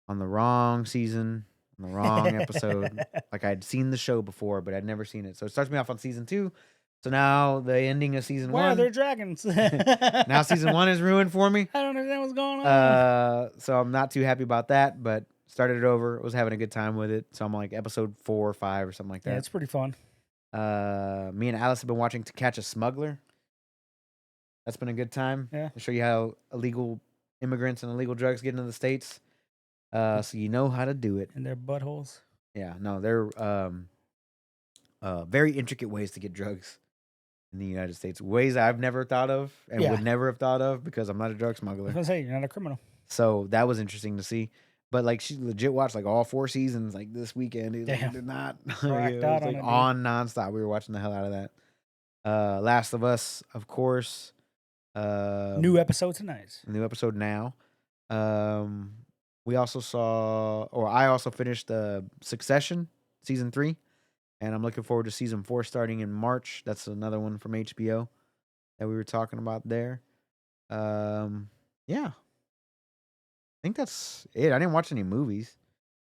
on the wrong season, on the wrong episode. Like I'd seen the show before, but I'd never seen it. So it starts me off on season 2. So now the ending of season Wow, 1. they're dragons. Now season 1 is ruined for me. I don't understand what's going on. So I'm not too happy about that, but started it over. Was having a good time with it. So I'm like episode 4 or 5 or something like Yeah, that. it's pretty fun. Me and Alice have been watching To Catch a Smuggler. That's been a good time. Yeah. To show you how illegal immigrants and illegal drugs get into the States. So you know how to do it. And their buttholes. Yeah, no, they're very intricate ways to get drugs in the United States. Ways I've never thought of and Yeah. would never have thought of because I'm not a drug I was smuggler. gonna say you're not a criminal. So that was interesting to see. But like she legit watched like all 4 seasons like this weekend. It Damn. did not. Cracked It out was on like it, dude. on nonstop. We were watching the hell out of that. Last of Us, of course. New episode tonight. New episode now. We also saw, or I also finished Succession season 3, and I'm looking forward to season 4 starting in March. That's another one from HBO that we were talking about there. Yeah, I think that's it. I didn't watch any movies.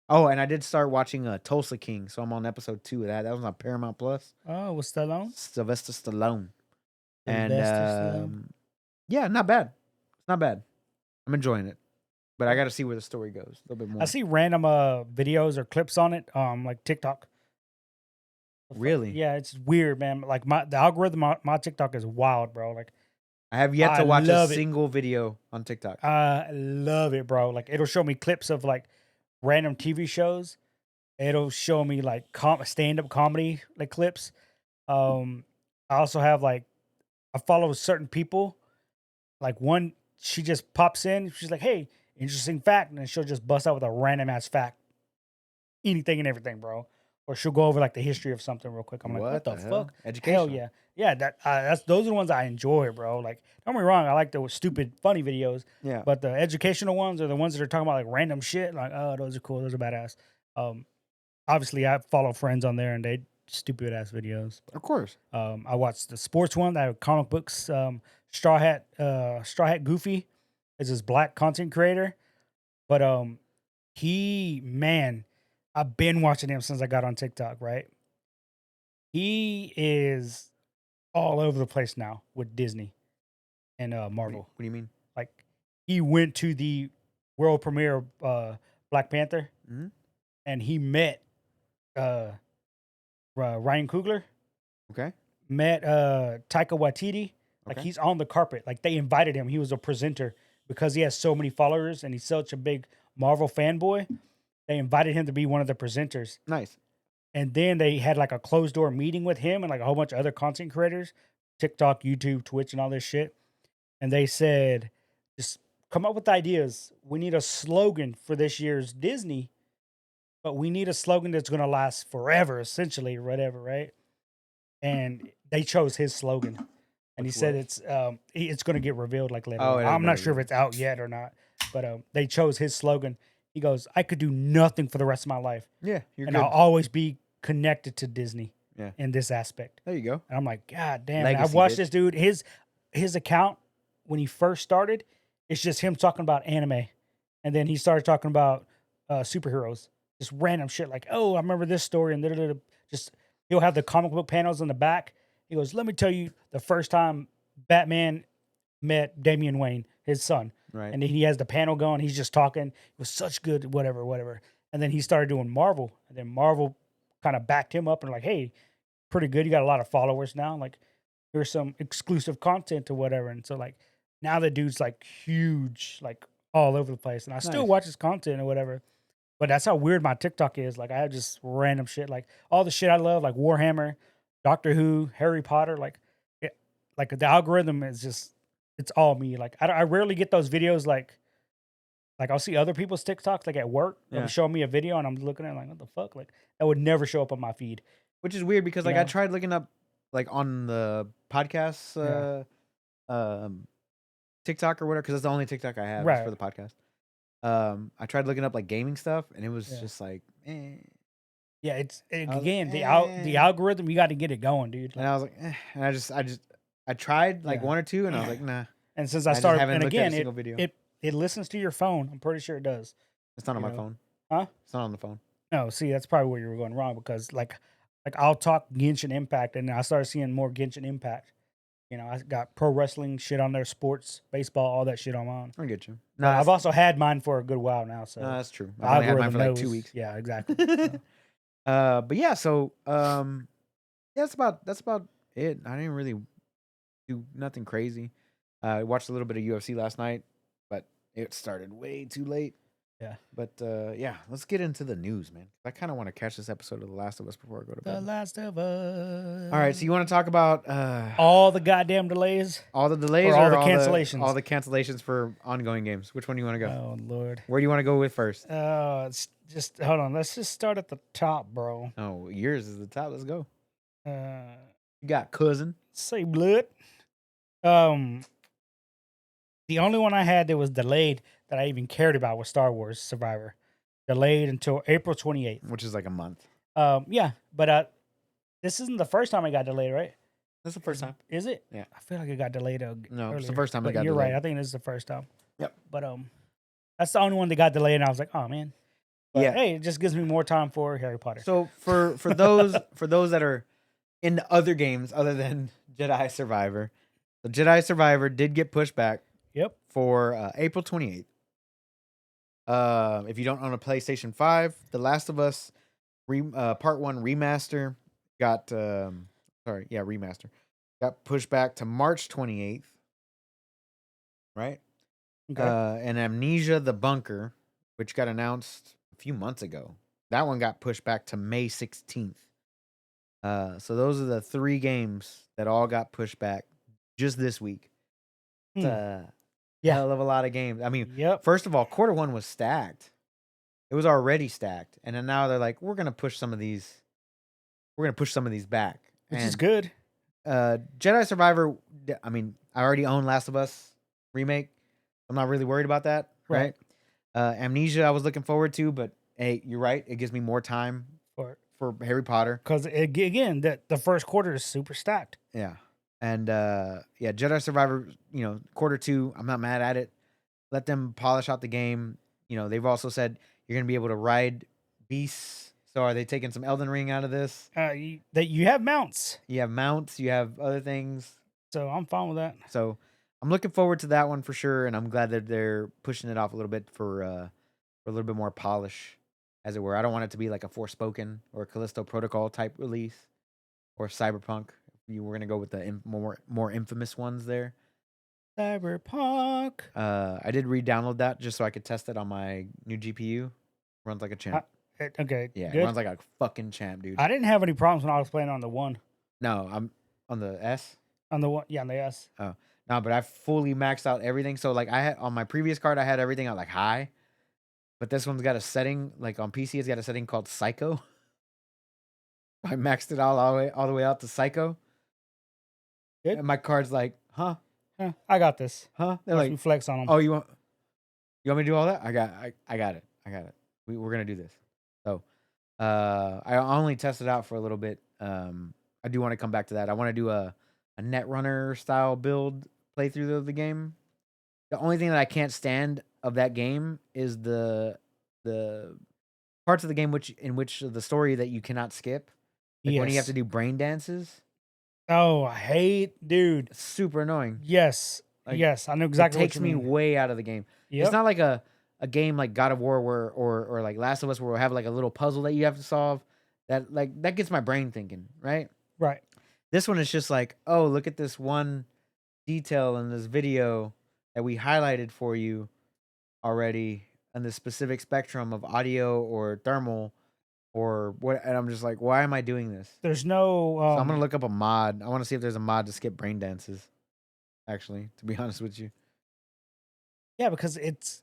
Oh, and I did start watching Tulsa King, so I'm on episode 2 of that. That was on Paramount Plus. Oh, with Stallone. Sylvester Stallone. And Sylvester Stallone. yeah, not bad. It's not bad. I'm enjoying it, but I got to see where the story goes a little bit more. I see random videos or clips on it, like TikTok. Really? Yeah, it's weird, man. Like the algorithm on my TikTok is wild, bro. Like I have yet I to watch a love it. single video on TikTok. I love it, bro. Like it'll show me clips of like random TV shows. It'll show me like stand-up comedy like clips. I also have like I follow certain people. Like one, she just pops in. She's like, "Hey, interesting fact," and then she'll just bust out with a random ass fact, anything and everything, bro. Or she'll go over like the history of something real quick. I'm like, "What the hell? fuck?" Educational. Hell yeah, yeah. Those are the ones I enjoy, bro. Like, don't get me wrong, I like the stupid, funny videos. Yeah. But the educational ones are the ones that are talking about like random shit. Like, oh, those are cool. Those are badass. Obviously, I follow friends on there, and they stupid ass videos. Of course. I watched the sports one. I have comic books. Straw Hat Goofy is this black content creator, but I've been watching him since I got on TikTok. Right, he is all over the place now with Disney and Marvel. What do you mean? Like he went to the world premiere of Black Panther, and he met Ryan Coogler. Okay. Met Taika Waititi. Like he's on the carpet. Like they invited him. He was a presenter because he has so many followers and he's such a big Marvel fanboy. They invited him to be one of the presenters. Nice. And then they had like a closed door meeting with him and like a whole bunch of other content creators, TikTok, YouTube, Twitch, and all this shit. And they said, just come up with ideas. We need a slogan for this year's Disney, but we need a slogan that's going to last forever, essentially, or whatever, right? And they chose his slogan. And he said it's going to get revealed like later. Oh, I'm not sure if it's out yet or not, but they chose his slogan. He goes, I could do nothing for the rest of my life. Yeah, you're and good. I'll always be connected to Disney. Yeah. In this aspect. There you go. And I'm like, God damn. Legacy, I've watched bitch. this dude. His account when he first started, it's just him talking about anime, and then he started talking about superheroes, just random shit like, oh, I remember this story, and just he'll have the comic book panels in the back. He goes, let me tell you the first time Batman met Damian Wayne, his son. Right. And then he has the panel going. He's just talking. It was such good, whatever. And then he started doing Marvel. And then Marvel kind of backed him up and like, hey, pretty good. You got a lot of followers now. Like, here's some exclusive content or whatever. And so like now the dude's like huge, like all over the place. And I still watch his content or whatever. But that's how weird my TikTok is. Like I have just random shit, like all the shit I love, like Warhammer, Doctor Who, Harry Potter. Like the algorithm is just, it's all me. Like I rarely get those videos. Like I'll see other people's TikToks like at work. They'll be showing me a video and I'm looking at it like, what the fuck? Like that would never show up on my feed. Which is weird because like You I know? tried looking up like on the podcast TikTok or whatever because that's the only TikTok I have is Right. for the podcast. I tried looking up like gaming stuff and it was just like, Yeah, it's was again like, the algorithm. You got to get it going, dude. and I was like, and I tried like one or two and I was like, nah. And since I just started, haven't and looked at a again, single video. it listens to your phone. I'm pretty sure it does. It's not on you my know. phone. Huh? It's not on the phone. No, see, that's probably where you were going wrong because like Like I'll talk Genshin Impact, and I started seeing more Genshin Impact. I got pro wrestling shit on there, sports, baseball, all that shit on mine. I get you. No, But I've also had mine for a good while now, so that's true. the I've only had mine algorithm for like 2 knows. weeks. Yeah, exactly. So, But yeah, so yeah, that's about it. I didn't really do nothing crazy. I watched a little bit of UFC last night, but it started way too late. yeah. But yeah, let's get into the news, man. I kind of want to catch this episode of The Last of Us before I go to The bed. Last of Us. All right, so you want to talk about all the goddamn delays all the delays or all or the all cancellations? the cancellations for ongoing games? Which one do you want to go? Oh Lord. Where do you want to go with first? It's just hold on. Let's just start at the top, bro. Oh, yours is the top. Let's go. Uh, You got cousin. say blood. Um, the only one I had that was delayed that I even cared about was Star Wars Survivor, delayed until April 28th. Which is like a month. Yeah, but this isn't the first time it got delayed, right? That's the first time. Is it? Yeah. I feel like it got delayed. No, it's the earlier, first time it but got you're delayed. right. I think this is the first time. Yep. But that's the only one that got delayed, and I was like, oh man. But, Yeah. Hey, it just gives me more time for Harry Potter. So for those that are in the other games other than Jedi Survivor, the Jedi Survivor did get pushed back. Yep. For April 28th. If you don't own a PlayStation 5, The Last of Us Part 1 remaster remaster got pushed back to March 28th. Right? Okay. And Amnesia the Bunker, which got announced a few months ago. That one got pushed back to May 16th. So those are the 3 games that all got pushed back just this week. Yeah. Hell of a lot of games. I mean, Yep. first of all, quarter 1 was stacked. It was already stacked, and then now they're like, we're gonna push some of these back, Which is good. Jedi Survivor. I mean, I already own Last of Us remake. I'm not really worried about that, right? Amnesia, I was looking forward to, but hey, you're right. It gives me more time for Harry Potter because again, the first quarter is super stacked. Yeah. And Jedi Survivor, quarter 2, I'm not mad at it. Let them polish out the game. They've also said you're going to be able to ride beasts. So are they taking some Elden Ring out of this? You have mounts. You have mounts, you have other things. So I'm fine with that. So I'm looking forward to that one for sure, and I'm glad that they're pushing it off a little bit for a little bit more polish, as it were. I don't want it to be like a Forspoken or a Callisto Protocol type release or Cyberpunk. You were gonna go with the more infamous ones there. Cyberpunk. I did re-download that just so I could test it on my new GPU. Runs like a champ. Okay. Yeah, good. it runs like a fucking champ, dude. I didn't have any problems when I was playing on the one. No, I'm on the S. On the one, yeah, on the S. Oh no, but I fully maxed out everything. So like I had on my previous card, I had everything at like high, but this one's got a setting like on PC. It's got a setting called Psycho. I maxed it all the way out to Psycho. Good. And my card's like, huh? I got this. Huh? They're like, flex on them. oh, you want me to do all that? I got it. We're gonna do this. So, I only tested out for a little bit. I do want to come back to that. I want to do a Netrunner style build playthrough of the game. The only thing that I can't stand of that game is the parts of the game in which the story that you cannot skip. Like when you have to do brain dances. Oh, I hate, dude. It's super annoying. Yes. Like, yes, I know exactly what you mean. It takes me way out of the game. Yep. It's not like a game like God of War or like Last of Us where we have like a little puzzle that you have to solve. That gets my brain thinking, right? Right. This one is just like, oh, look at this one detail in this video that we highlighted for you already on the specific spectrum of audio or thermal or what, and I'm just like, why am I doing this? There's no so I'm gonna look up a mod. I want to see if there's a mod to skip brain dances, actually, to be honest with you. Yeah, because it's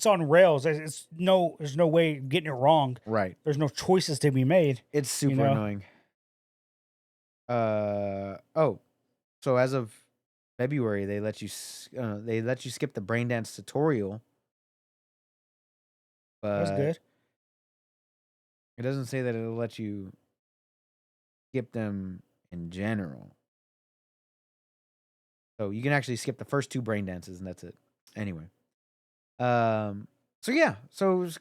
on rails. There's no way of getting it wrong. Right. There's no choices to be made. It's super annoying. So as of February, they let you skip the brain dance tutorial. But that's good. It doesn't say that it'll let you skip them in general. So you can actually skip the first 2 brain dances, and that's it. Anyway. So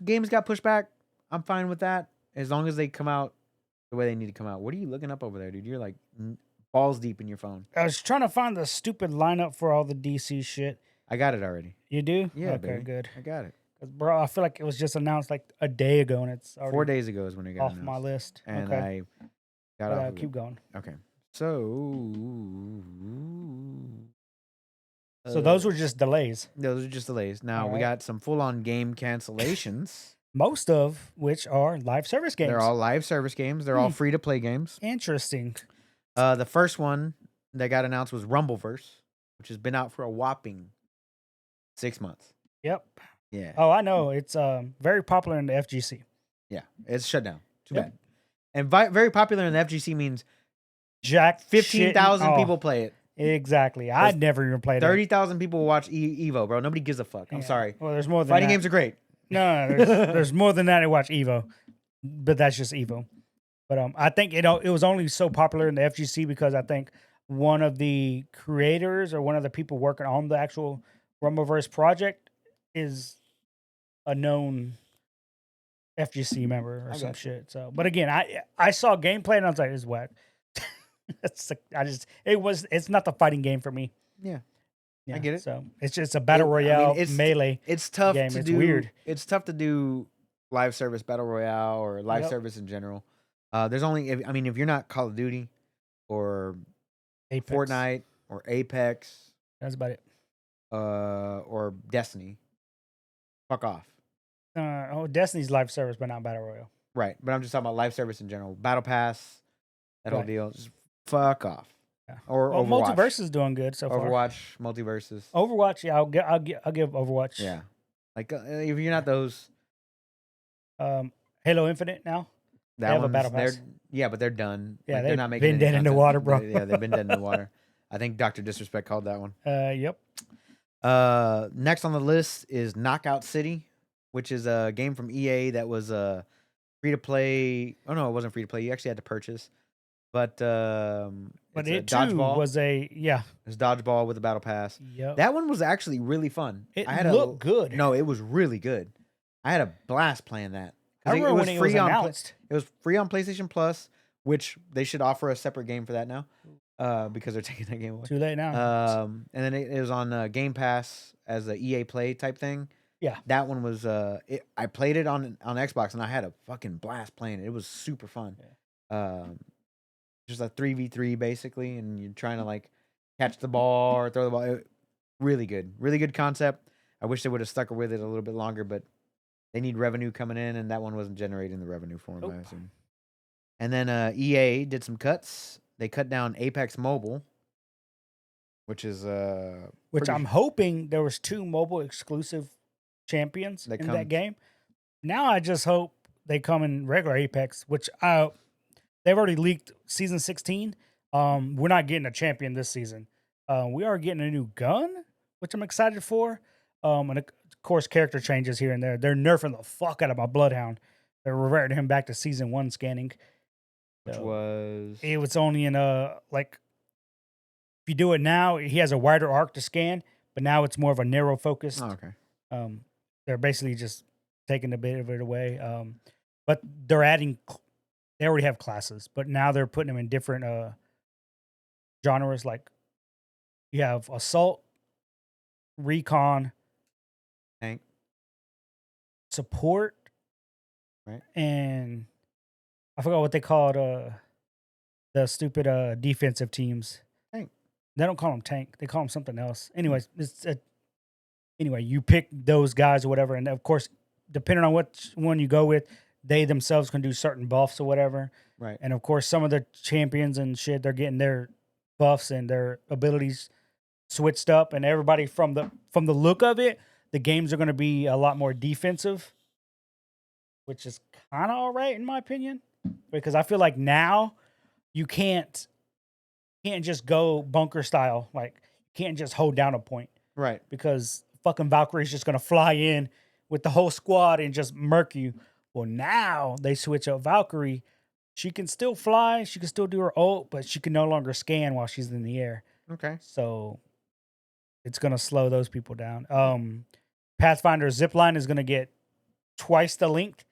games got pushed back. I'm fine with that as long as they come out the way they need to come out. What are you looking up over there, dude? You're like balls deep in your phone. I was trying to find the stupid lineup for all the DC shit. I got it already. You do? Yeah, Okay, baby. good. I got it. 'Cause, bro, I feel like it was just announced like a day ago, and it's 4 already days ago is when it got off announced. my list. And Okay, I got but off of keep it. going. Okay. So So those were just delays, those are just delays. Now we Alright. got some full-on game cancellations. most of which are live service games. They're all live service games. They're all free-to-play games. Interesting. The first one that got announced was Rumbleverse, which has been out for a whopping 6 months. Yep. Yeah. Oh, I know. It's very popular in the FGC. Yeah. It's shut down. Too Yep. bad. And very popular in the FGC means Jack 15,000 shitting- people play it. Exactly. I'd never even played 30,000 people will watch Evo, bro. Nobody gives a fuck. I'm Yeah. sorry. Well, there's more than Fighting that. games are great. No, there's more than that to watch Evo, but that's just Evo. But I think it was only so popular in the FGC because I think one of the creators or one of the people working on the actual Rumbleverse project is a known FGC member or I some got you. shit. So, but again, I saw gameplay and I was like, "It's whack." It's not the fighting game for me. Yeah. I get it. So it's just a battle royale melee. It's tough game. to It's do. weird. It's tough to do live service battle royale or live Yep. service in general. There's only, if you're not Call of Duty or Apex. Fortnite or Apex That's about it. or Destiny, fuck off. Destiny's live service, but not battle royale. Right, but I'm just talking about live service in general. Battle Pass, that whole Right. deal. Just fuck off. Yeah. Or Well, Overwatch. Multiverse is doing good so far. Overwatch, Multiverses. Overwatch, yeah, I'll give Overwatch. Yeah, like if you're not those, Halo Infinite now. that They have a one's battle pass. yeah, but they're done. Yeah, Like, they're they've not making been any dead in the content. water, bro. Yeah, they've been dead in the water. I think Dr. Disrespect called that one. Yep. Next on the list is Knockout City, which is a game from EA that was free to play. Oh no, it wasn't free to play. You actually had to purchase. But But it's a it too dodgeball. was It's dodgeball with a battle pass. Yep. That one was actually really fun. It I had looked good. No, it was really good. I had a blast playing that. 'Cause I remember when it was on announced. it was free on PlayStation Plus, which they should offer a separate game for that now, because they're taking that game away. Too late now. And then it was on Game Pass as a EA Play type thing. Yeah. That one was I played it on Xbox and I had a fucking blast playing it. It was super fun. Just a 3v3 basically, and you're trying to like catch the ball or throw the ball. Really good concept. I wish they would have stuck with it a little bit longer, but they need revenue coming in, and that one wasn't generating the revenue for them, I Nope. assume. And then EA did some cuts. They cut down Apex Mobile, which is Which pretty I'm hoping there was 2 mobile exclusive champions That in comes- that game. Now I just hope they come in regular Apex, which they've already leaked season 16. We're not getting a champion this season. We are getting a new gun, which I'm excited for. And of course, character changes here and there. They're nerfing the fuck out of my Bloodhound. They're reverting him back to season 1 scanning. which So, was it was only in like if you do it now, he has a wider arc to scan, but now it's more of a narrow focused. oh, okay. They're basically just taking a bit of it away. But they're adding. They already have classes, but now they're putting them in different genres. Like you have assault, recon, Tank. support, Right. and I forgot what they called the stupid defensive teams. Tank. They don't call them tank. They call them something else. Anyways, anyway, you pick those guys or whatever, and of course, depending on which one you go with, they themselves can do certain buffs or whatever. Right. And of course, some of the champions and shit, they're getting their buffs and their abilities switched up. And everybody from the look of it, the games are going to be a lot more defensive, which is kind of all right in my opinion, because I feel like now you can't just go bunker style. Like you can't just hold down a point Right. because fucking Valkyrie's just going to fly in with the whole squad and just murk you. Well, now they switch up Valkyrie. She can still fly. She can still do her ult, but she can no longer scan while she's in the air. Okay. So it's going to slow those people down. Pathfinder Zipline is going to get twice the length.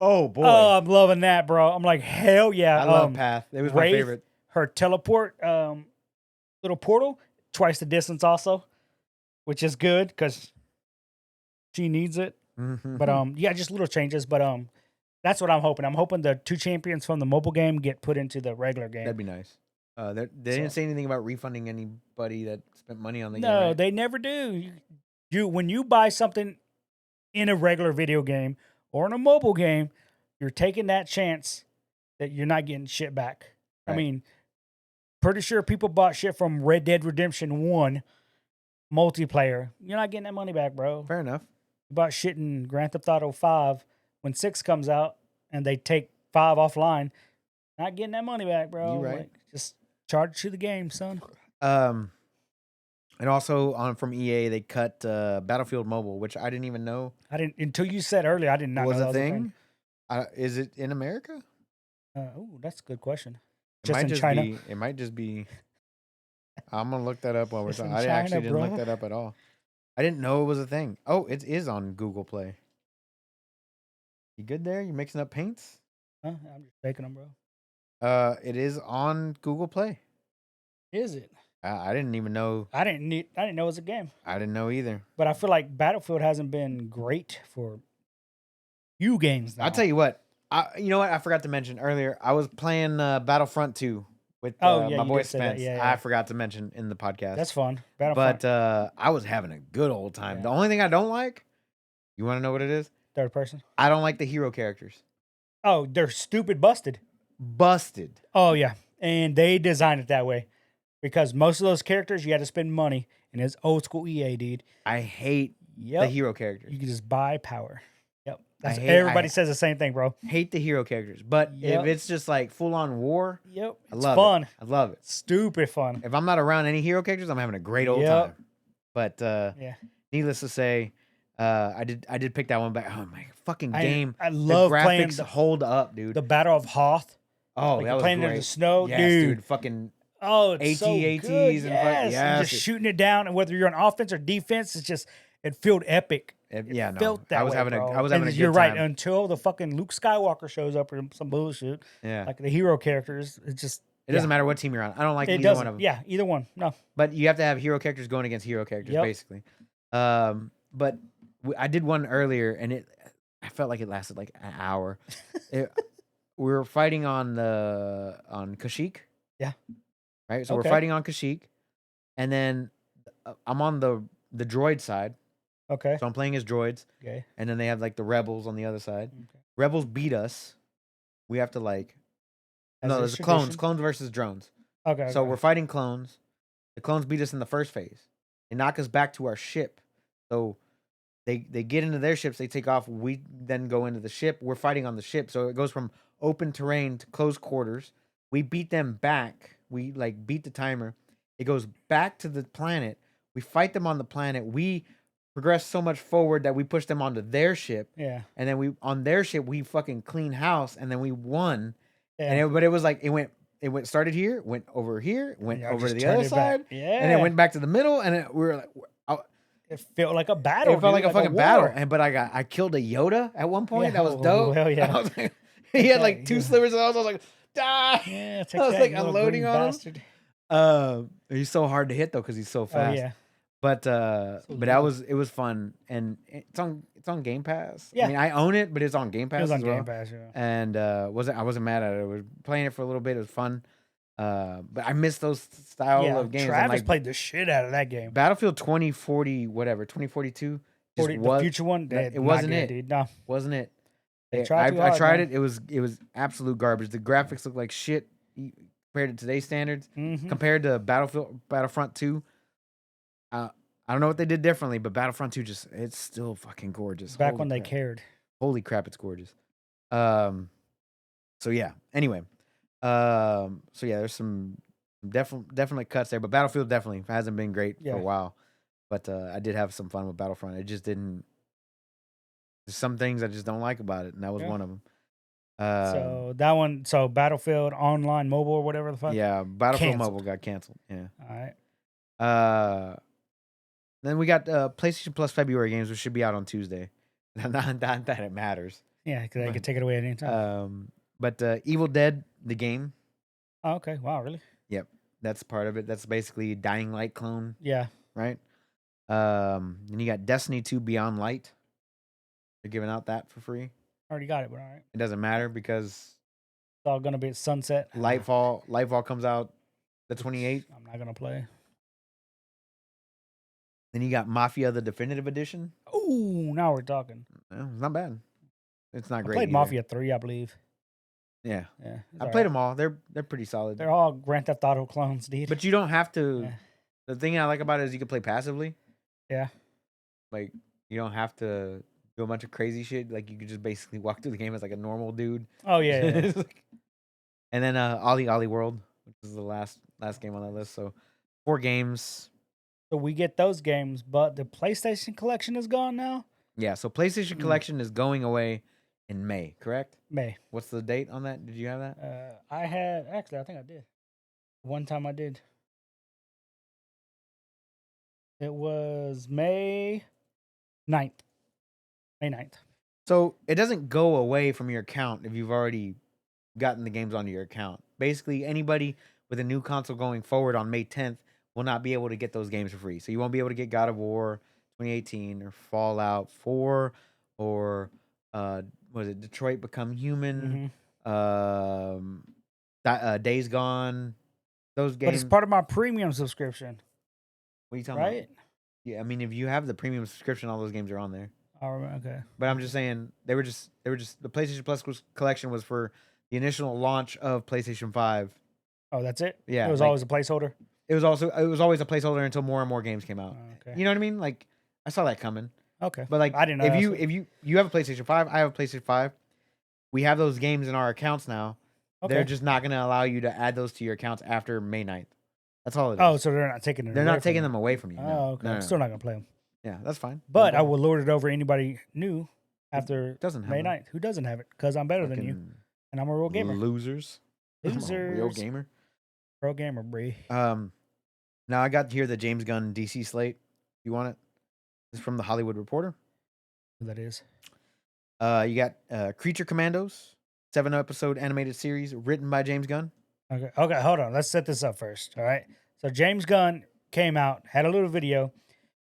Oh boy, Oh, I'm loving that, bro. I'm like, hell yeah. I love Path. It was my Wraith, favorite. her teleport little portal, twice the distance also, which is good because she needs it. But yeah, just little changes. But that's what I'm hoping. I'm hoping the 2 champions from the mobile game get put into the regular game. That'd be nice. They didn't say anything about refunding anybody that spent money on the game, No, right? they never do. You when you buy something in a regular video game or in a mobile game, you're taking that chance that you're not getting shit back. I Right. mean, pretty sure people bought shit from Red Dead Redemption 1 multiplayer. You're not getting that money back, bro. Fair enough. You bought shit in Grand Theft Auto 5 when 6 comes out and they take 5 offline. Not getting that money back, bro. You right. Like, just charge to the game, son. And also from EA, they cut Battlefield Mobile, which I didn't even know I didn't until you said earlier. I did not was know a that thing. Is it in America? Oh, that's a good question. It Just might in just China. be. It might just be. I'm gonna look that up while we're Just in talking. I China, actually didn't look bro. that up at all. I didn't know it was a thing. Oh, it is on Google Play. You good there? You mixing up paints? Huh? I'm just faking them, bro. It is on Google Play. Is it? I didn't even know. I didn't know it was a game. I didn't know either. But I feel like Battlefield hasn't been great for you games now. I'll tell you what. You know what? I forgot to mention earlier. I was playing Battlefront 2 with Oh, yeah, my you boy did say that. Spence. Yeah, yeah. I forgot to mention in the podcast. That's fun. Battlefront. But I was having a good old time. Yeah. The only thing I don't like, you want to know what it is? Third person. I don't like the hero characters. Oh, they're stupid busted. Busted. Oh, yeah. And they designed it that way. Because most of those characters, you had to spend money. And it's old school EA, dude. I hate Yep. the hero characters. You can just buy power. Yep. That's hate- everybody I- says the same thing, bro. Hate the hero characters. But Yep. if it's just like full on war, Yep. I It's love fun. it. I love it. Stupid fun. If I'm not around any hero characters, I'm having a great old Yep. time. But Yeah. needless to say, I did pick that one back. Oh my fucking game. I love the playing graphics hold up, dude. the Battle of Hoth. Oh, Like that you're was playing great. in the snow, Yes, dude. Fucking Oh, it's so AT-ATs good. and fuck- Yes. yes. And just shooting it down, and whether you're on offense or defense, it felt epic. yeah, no. Felt that I was way, having bro. I was having And a good you're time. right until the fucking Luke Skywalker shows up or some bullshit. Yeah. Like the hero characters, it just It doesn't matter what team you're on. I don't like it either doesn't. one of them. Yeah, either one. No. But you have to have hero characters going against hero characters, Yep. basically. But I did one earlier, and I felt like it lasted like an hour. We were fighting on Kashyyyk. Yeah. Right. So Okay. we're fighting on Kashyyyk, and then I'm on the droid side, Okay. so I'm playing as droids, Okay. and then they have like the rebels on the other side. Okay. Rebels beat us. We have to like As no, is there's clones tradition. versus drones. Okay. So okay. we're fighting clones. The clones beat us in the first phase. They knock us back to our ship. So they get into their ships. They take off. We then go into the ship. We're fighting on the ship. So it goes from open terrain to close quarters. We beat them back. We like beat the timer. It goes back to the planet. We fight them on the planet. We progress so much forward that we push them onto their ship. Yeah. And then on their ship we fucking clean house, and then we won. Yeah. But it was like it went started here, went over here, went Y'all over to just the turned other it back. side, Yeah. and it went back to the middle, and we were like, It felt like a battle. it felt like dude, a fucking battle. war. But I killed a Yoda at one point. Yeah, That was oh, dope. hell yeah. I was like, he had like two Yeah. slivers, and I was like, die. Yeah. Take I was that, like you little unloading green on him. bastard. He's so hard to hit though because he's so Oh fast. yeah. But little. it was fun, and it's on Game Pass. Yeah. I mean, I own it, but it's on Game Pass It was on as well. Game Pass. Yeah. And I wasn't mad at it. I was playing it for a little bit. It was fun. But I miss those style Yeah. of games. And, Travis like, played the shit out of that game. Battlefield 2040, whatever, 2042. Just 40, the was, future one. it Not wasn't good, it. dude. No. wasn't it? They tried too I hard, tried man. it. It was absolute garbage. The graphics look like shit compared to today's standards. Mhm. Compared to Battlefront 2. I don't know what they did differently, but Battlefront 2 it's still fucking gorgeous. Back Holy when they crap. cared. Holy crap, it's gorgeous. So yeah. Anyway, so yeah, there's some definitely cuts there, but Battlefield definitely hasn't been great for Yeah. a while. But I did have some fun with Battlefront. It just didn't. There's some things I just don't like about it, and that was Yeah. one of them. So that one. So Battlefield Online Mobile or whatever the fuck. Yeah, Battlefield Canceled. Mobile got canceled. Yeah. All right. Then we got PlayStation Plus February games, which should be out on Tuesday. Not that it matters. Yeah, because they could take it away at any time. But Evil Dead, the game. Oh, okay. Wow, really? Yep, that's part of it. That's basically Dying Light clone, Yeah. right? Then you got Destiny 2 Beyond Light. They're giving out that for free. Already got it, but all right. It doesn't matter because It's all gonna be at sunset. Lightfall comes out the 28th. I'm not gonna play. Then you got Mafia the Definitive Edition. Ooh, now we're talking. It's not bad. It's not I great. played either. Mafia 3, I believe. Yeah, Yeah, I played them all. They're pretty solid. They're all Grand Theft Auto clones, dude. But you don't have to. Yeah. The thing I like about it is you can play passively. Yeah. Like you don't have to do a bunch of crazy shit. Like you could just basically walk through the game as like a normal dude. Oh yeah. And then Ollie Ollie World, which is the last game on that list. So 4 games. So we get those games, but the PlayStation collection is gone now. Yeah. So PlayStation Collection is going away in May, correct? May. What's the date on that? Did you have that? I think I did. One time I did. It was May 9th. May 9th. So it doesn't go away from your account if you've already gotten the games onto your account. Basically, anybody with a new console going forward on May 10th will not be able to get those games for free. So you won't be able to get God of War 2018 or Fallout 4 or was it Detroit Become Human? Days Gone. Those games. But it's part of my premium subscription. What are you talking about? Right? Yeah, I mean, if you have the premium subscription, all those games are on there. I remember. Okay. But I'm just saying they were just the PlayStation Plus collection was for the initial launch of PlayStation 5. Oh, that's it? Yeah, It was like- always a placeholder? It was always a placeholder until more and more games came out. Oh, okay. You know what I mean? Like I saw that coming. Okay. But like I didn't know if that's you have a PlayStation 5, I have a PlayStation 5. We have those games in our accounts now. Okay. They're just not going to allow you to add those to your accounts after May 9th. That's all it is. Oh, so they're not taking it They're away not from taking you. them away from you. Oh, No. okay. No, I'm no, still no. not going to play them. Yeah, that's fine. But No I will problem. lord it over anybody new after doesn't have May them. 9th. Who doesn't have it? Because I'm better than you. Fucking And I'm a real gamer. Losers. I'm a real Losers. gamer. Pro gamer, Bree. Now I got here the James Gunn DC slate. You want it? This is from the Hollywood Reporter. Who that is? You got Creature Commandos, 7-episode animated series written by James Gunn. Okay, hold on. Let's set this up first. All right. So James Gunn came out, had a little video.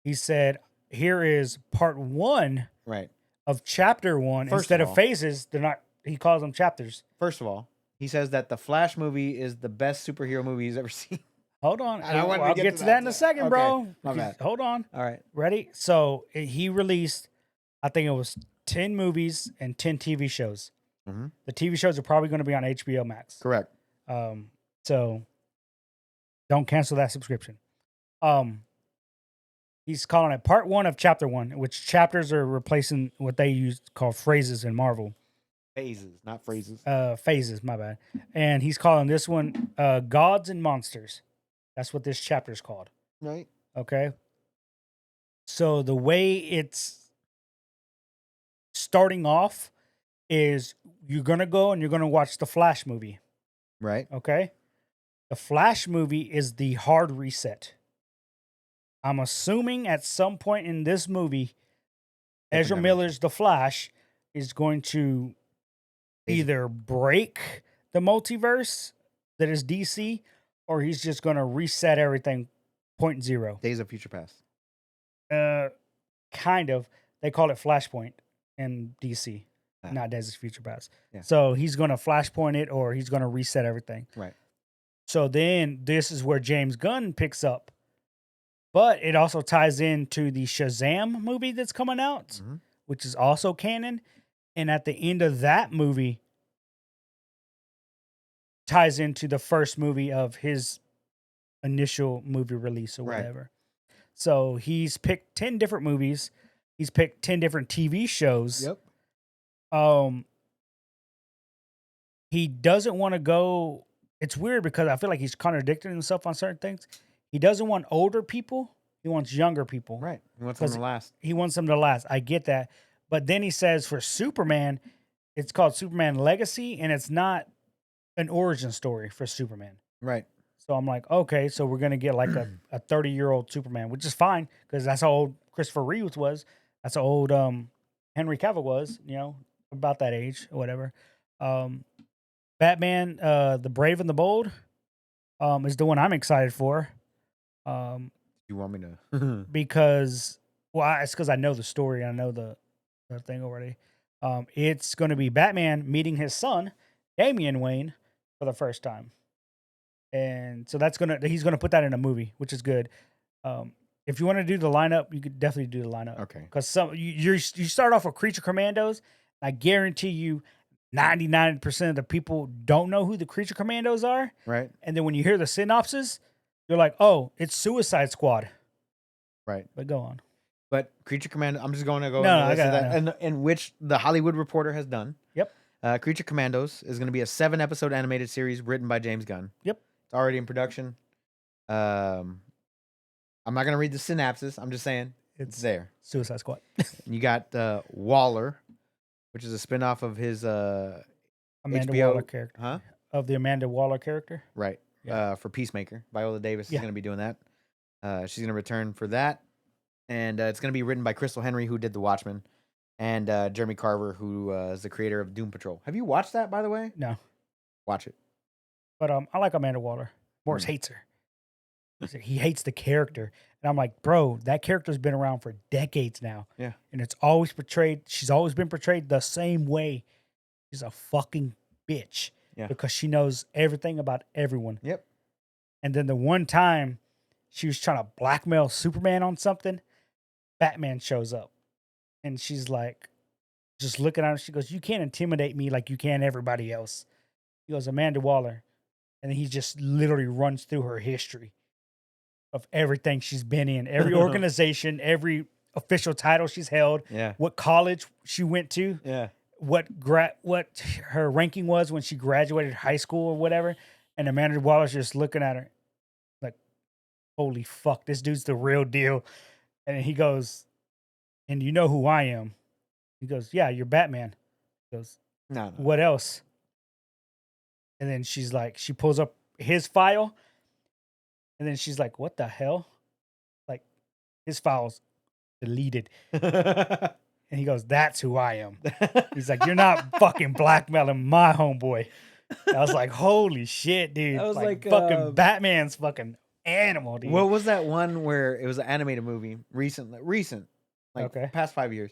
He said, "Here is part 1 Right. of chapter 1 First instead of of all- phases. They're not. He calls them chapters. First of all, he says that the Flash movie is the best superhero movie he's ever seen. Hold on. And I wanted to I'll get get to to that, that in a so- second, okay, bro. my bad. Hold on. All right. Ready? So he released, I think it was 10 movies and 10 TV shows. Mhm. The TV shows are probably going to be on HBO Max. Correct. So don't cancel that subscription. He's calling it part 1 of chapter 1, which chapters are replacing what they use called phrases in Marvel. Phases, not phrases. Phases, my bad. And he's calling this one Gods and Monsters. That's what this chapter is called. Right. Okay. So the way it's starting off is you're going to go and you're going to watch the Flash movie. Right. Okay. The Flash movie is the hard reset. I'm assuming at some point in this movie, Ezra Definitely. Miller's The Flash is going to either break the multiverse that is DC, or he's just going to reset everything 0.0. Days of Future Past. Kind of. They call it Flashpoint in DC, Ah. not Days of Future Past. Yeah. So he's going to Flashpoint it, or he's going to reset everything. Right. So then this is where James Gunn picks up. But it also ties into the Shazam movie that's coming out, Mhm. which is also canon. And at the end of that movie, ties into the first movie of his initial movie release or Right. whatever. So he's picked 10 different movies. He's picked 10 different TV shows. Yep. He doesn't want to go. It's weird because I feel like he's contradicting himself on certain things. He doesn't want older people. He wants younger people. Right. He wants them 'Cause to last. He wants them to last. I get that. But then he says for Superman, it's called Superman Legacy, and it's not an origin story for Superman. Right. So I'm like, okay, so we're going to get like a 30-year-old Superman, which is fine because that's how old Christopher Reeves was. That's how old Henry Cavill was, you know. about that age or whatever. Um, Batman, the Brave and the Bold, is the one I'm excited for. Um, You want me to? because it's because I know the story. I know the thing already. It's going to be Batman meeting his son, Damian Wayne, for the first time, and so he's gonna put that in a movie, which is good. Um, if you want to do the lineup, you could definitely do the lineup. Okay. Because you start off with Creature Commandos. I guarantee you, 99% of the people don't know who the Creature Commandos are. Right. And then when you hear the synopsis, you're like, oh, it's Suicide Squad. Right. But go on. But Creature Commando, I'm just going to go No, into I this got that, it. and which the Hollywood Reporter has done. Yep. Creature Commandos is going to be a 7-episode animated series written by James Gunn. Yep. It's already in production. I'm not going to read the synopsis. I'm just saying it's there. Suicide Squad. And you got Waller, which is a spinoff of his Amanda HBO Waller character. Huh? Of the Amanda Waller character. Right. Yeah. For Peacemaker. Viola Davis is Yeah. going to be doing that. She's going to return for that. And it's going to be written by Crystal Henry, who did The Watchmen, and Jeremy Carver, who is the creator of Doom Patrol. Have you watched that, by the way? No. Watch it. But I like Amanda Waller. Morris hates her. He hates the character. And I'm like, bro, that character's been around for decades now. Yeah. And she's always been portrayed the same way. She's a fucking bitch. Yeah. Because she knows everything about everyone. Yep. And then the one time she was trying to blackmail Superman on something, Batman shows up. And she's like, just looking at her, she goes, you can't intimidate me like you can everybody else. He goes, Amanda Waller. And then he just literally runs through her history of everything she's been in, every organization, every official title she's held, what college she went to, what her ranking was when she graduated high school or whatever. And Amanda Waller's just looking at her like, holy fuck, this dude's the real deal. And then he goes, and you know who I am? He goes, yeah, you're Batman. He goes, no. What else? And then she's like, she pulls up his file. And then she's like, what the hell? Like, his file's deleted. And he goes, that's who I am. He's like, you're not fucking blackmailing my homeboy. I was like, holy shit, dude. I was like fucking Batman's fucking animal, dude. What was that one where it was an animated movie recent, like past 5 years,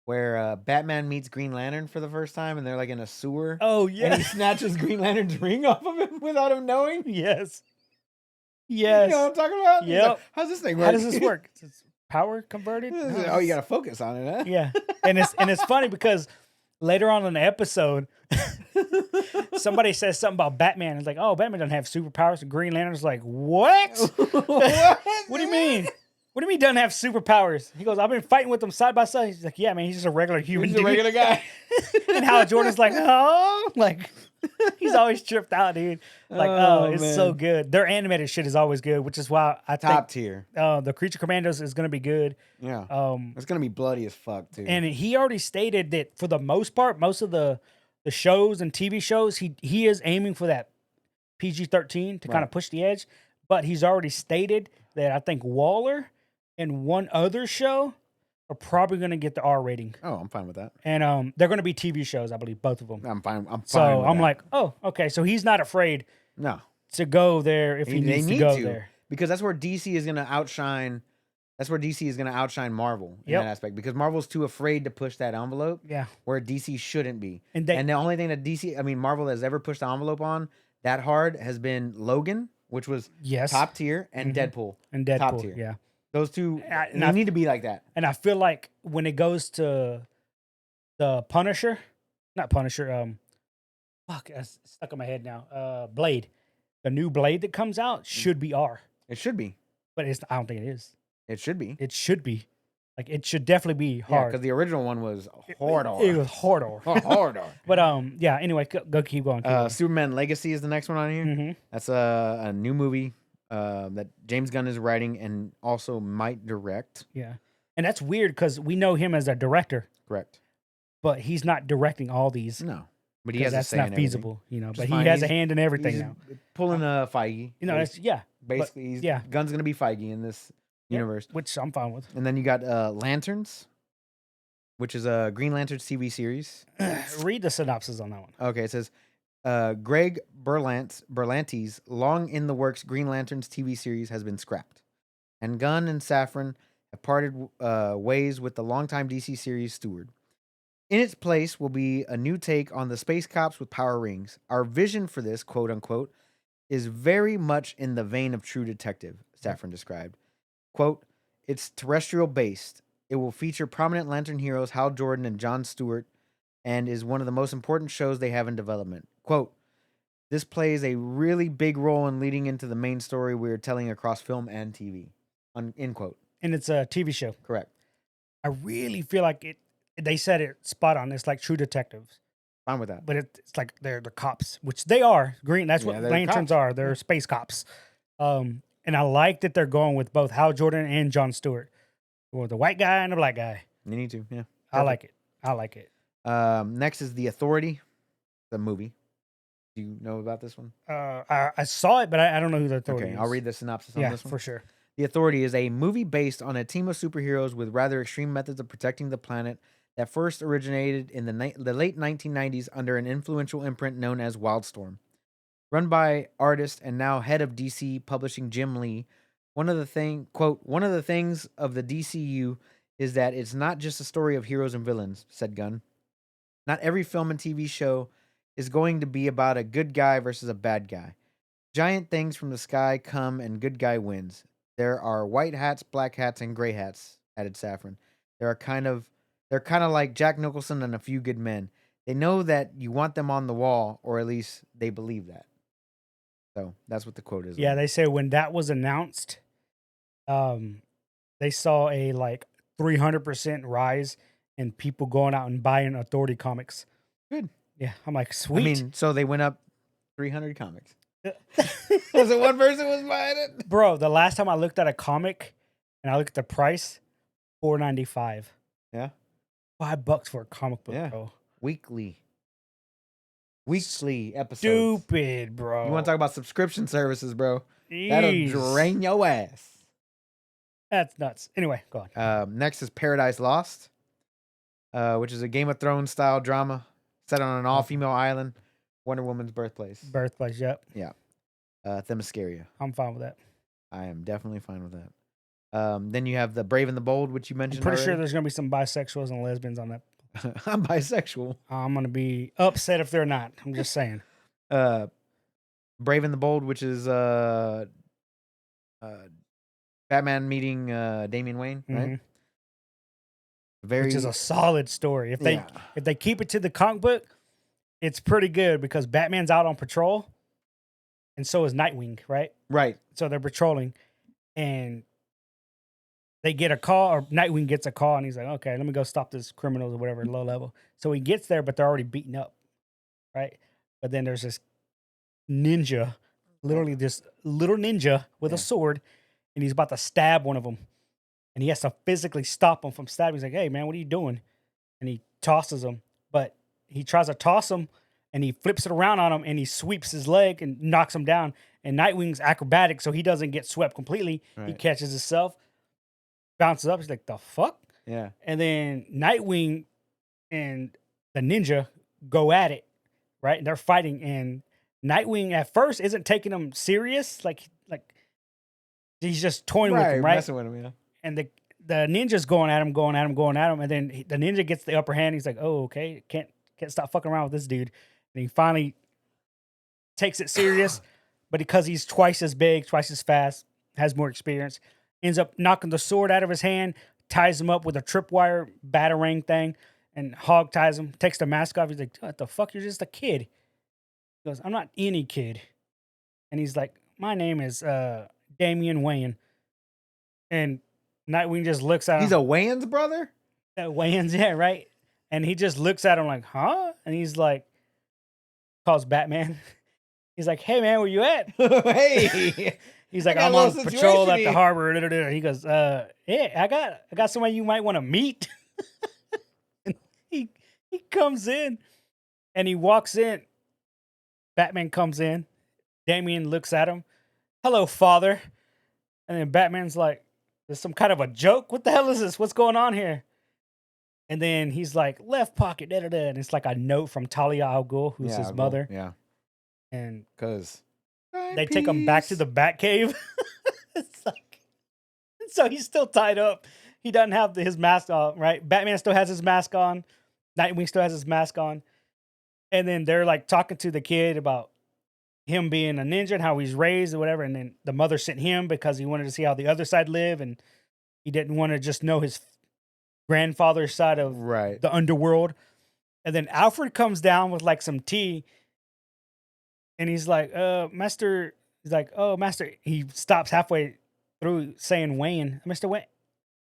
where Batman meets Green Lantern for the first time and they're like in a sewer. Oh, yeah. And he snatches Green Lantern's ring off of him without him knowing. Yes. You know what I'm talking about? Yep. Like, how's this thing work? How does this work? Is power converted? Oh, you got to focus on it, huh? Yeah. And it's funny because later on in the episode, somebody says something about Batman. It's like, oh, Batman doesn't have superpowers. And Green Lantern's like, what? What do you mean? What do you mean doesn't have superpowers? He goes, I've been fighting with him side by side. He's like, yeah, man, he's just a regular human. He's a regular guy. And Hal Jordan's like, oh, like he's always tripped out, dude. Like, it's man. so good. Their animated shit is always good, which is why I think top tier. The Creature Commandos is gonna be good. Yeah. It's gonna be bloody as fuck too. And he already stated that for the most part, most of the shows and TV shows, he is aiming for that PG-13 to kind of push the edge. But he's already stated that I think Waller and one other show are probably going to get the R rating. Oh, I'm fine with that. And they're going to be TV shows, I believe, both of them. I'm fine. So I'm like, oh, okay. So he's not afraid to go there if he needs to go there. Because that's where DC is going to outshine. That's where DC is going to outshine Marvel in that aspect. Because Marvel's too afraid to push that envelope. Yeah. Where DC shouldn't be. And the only thing that Marvel has ever pushed the envelope on that hard has been Logan, which was top tier, and Deadpool. And Deadpool, top tier. Yeah. Those two, they need to be like that. And I feel like when it goes to the not Punisher, it's stuck in my head now. Blade, the new Blade that comes out should be R. It should be, but I don't think it is. It should be. It should be. Like it should definitely be hard. Yeah, because the original one was hard R. It was hard R. Hard R. But yeah. Anyway, go keep going. Superman Legacy is the next one on here. Mm-hmm. That's a new movie. That James Gunn is writing and also might direct. Yeah. And that's weird because we know him as a director. Correct. But he's not directing all these. No. But he has that's not feasible, you know. But he fine. has a hand in everything now. Pulling a Feige. You know, basically Gunn's gonna be Feige in this universe. Which I'm fine with. And then you got Lanterns. which is a Green Lantern TV series. Read the synopsis on that one. Okay, it says Greg Berlanti's long in the works Green Lanterns TV series has been scrapped, and Gunn and Safran have parted ways with the longtime DC series steward. In its place will be a new take on the space cops with power rings. Our vision for this, quote unquote, is very much in the vein of True Detective, Safran described. Quote, it's terrestrial based. It will feature prominent Lantern heroes Hal Jordan and Jon Stewart, and is one of the most important shows they have in development. Quote, this plays a really big role in leading into the main story we are telling across film and TV. End quote. And it's a TV show. Correct. I really feel like it. They said it spot on. It's like True Detectives, Fine with that. but it's like they're the cops, which they are. Green. That's Yeah, what they're Lanterns cops. are. They're Yeah. space cops. And I like that they're going with both Hal Jordan and Jon Stewart, or the white guy and the black guy. You need to, yeah. I like it. I like it. Next is The Authority, the movie. Do you know about this one? I saw it, but I don't know who the authority Okay, is. I'll read the synopsis on Yeah, this one. for sure. The Authority is a movie based on a team of superheroes with rather extreme methods of protecting the planet that first originated in the late 1990s under an influential imprint known as Wildstorm. Run by artist and now head of DC Publishing Jim Lee, one of the things of the DCU is that it's not just a story of heroes and villains, said Gunn. Not every film and TV show is going to be about a good guy versus a bad guy. Giant things from the sky come and good guy wins. There are white hats, black hats, and gray hats, added Safran. They're kind of like Jack Nicholson and A Few Good Men. They know that you want them on the wall, or at least they believe that. So that's what the quote is. Yeah, they say when that was announced, they saw a like 300% rise in people going out and buying Authority comics. Good. Yeah, I'm like, sweet. I mean, so they went up 300 comics. Was it one person was buying it? Bro, the last time I looked at a comic and I looked at the price, $4.95. Yeah. $5 for a comic book, Yeah. bro. Weekly episodes. Stupid, bro. You want to talk about subscription services, bro? That'll Jeez. drain your ass. That's nuts. Anyway, go on. Next is Paradise Lost, which is a Game of Thrones style drama set on an all-female island, Wonder Woman's birthplace. Birthplace, yep. Yeah. Themyscira. I'm fine with that. I am definitely fine with that. Then you have The Brave and the Bold, which you mentioned I'm pretty sure already. there's going to be some bisexuals and lesbians on that. I'm bisexual. I'm going to be upset if they're not. I'm just saying. Brave and the Bold, which is Batman meeting Damian Wayne, right? Mhm. Very, Which is a solid story. If yeah. they keep it to the comic book, it's pretty good because Batman's out on patrol, and so is Nightwing, right? Right. So they're patrolling, and they get a call, or Nightwing gets a call, and he's like, "Okay, let me go stop this criminals or whatever, low level." So he gets there, but they're already beaten up, right? But then there's this ninja, literally this little ninja with Yeah. a sword, and he's about to stab one of them, and he has to physically stop him from stabbing. He's like, "Hey, man, what are you doing?" And he tosses him, but he tries to toss him, and he flips it around on him, and he sweeps his leg and knocks him down. And Nightwing's acrobatic, so he doesn't get swept completely. He Right. catches himself, bounces up. He's like, "The fuck?" Yeah. And then Nightwing and the ninja go at it, right? And they're fighting, and Nightwing at first isn't taking him serious, like he's just toying with him, right? Messing with him, yeah. And the ninja's going at him, and then the ninja gets the upper hand. He's like, "Oh, okay, can't stop fucking around with this dude." And he finally takes it serious, but because he's twice as big, twice as fast, has more experience, ends up knocking the sword out of his hand, ties him up with a tripwire batarang thing, and hog ties him, takes the mask off. He's like, "What the fuck? You're just a kid." He goes, "I'm not any kid." And he's like, "My name is Damian Wayne." And Nightwing just looks at him. He's a Wayans brother? Wayans, yeah, right? And he just looks at him like, "Huh?" And he's like, calls Batman. He's like, "Hey, man, where you at?" Hey. He's like, I got "I'm a on little patrol situation at the here." harbor. He goes, "Yeah, I got somebody you might want to meet." And he comes in and he walks in. Batman comes in. Damian looks at him. "Hello, father." And then Batman's like, "There's some kind of a joke? What the hell is this? What's going on here?" And then he's like, left pocket, da da da. And it's like a note from Talia al Ghul, who's Yeah, his I'll go. mother. Yeah, And because they take him back to the Batcave. It's like, so he's still tied up. He doesn't have his mask on, right? Batman still has his mask on. Nightwing still has his mask on. And then they're like talking to the kid about him being a ninja and how he's raised or whatever. And then the mother sent him because he wanted to see how the other side live. And he didn't want to just know his grandfather's side of right. the underworld. And then Alfred comes down with like some tea. And he's like, Master. He's like, oh, Master. He stops halfway through saying Wayne, Mr. Wayne.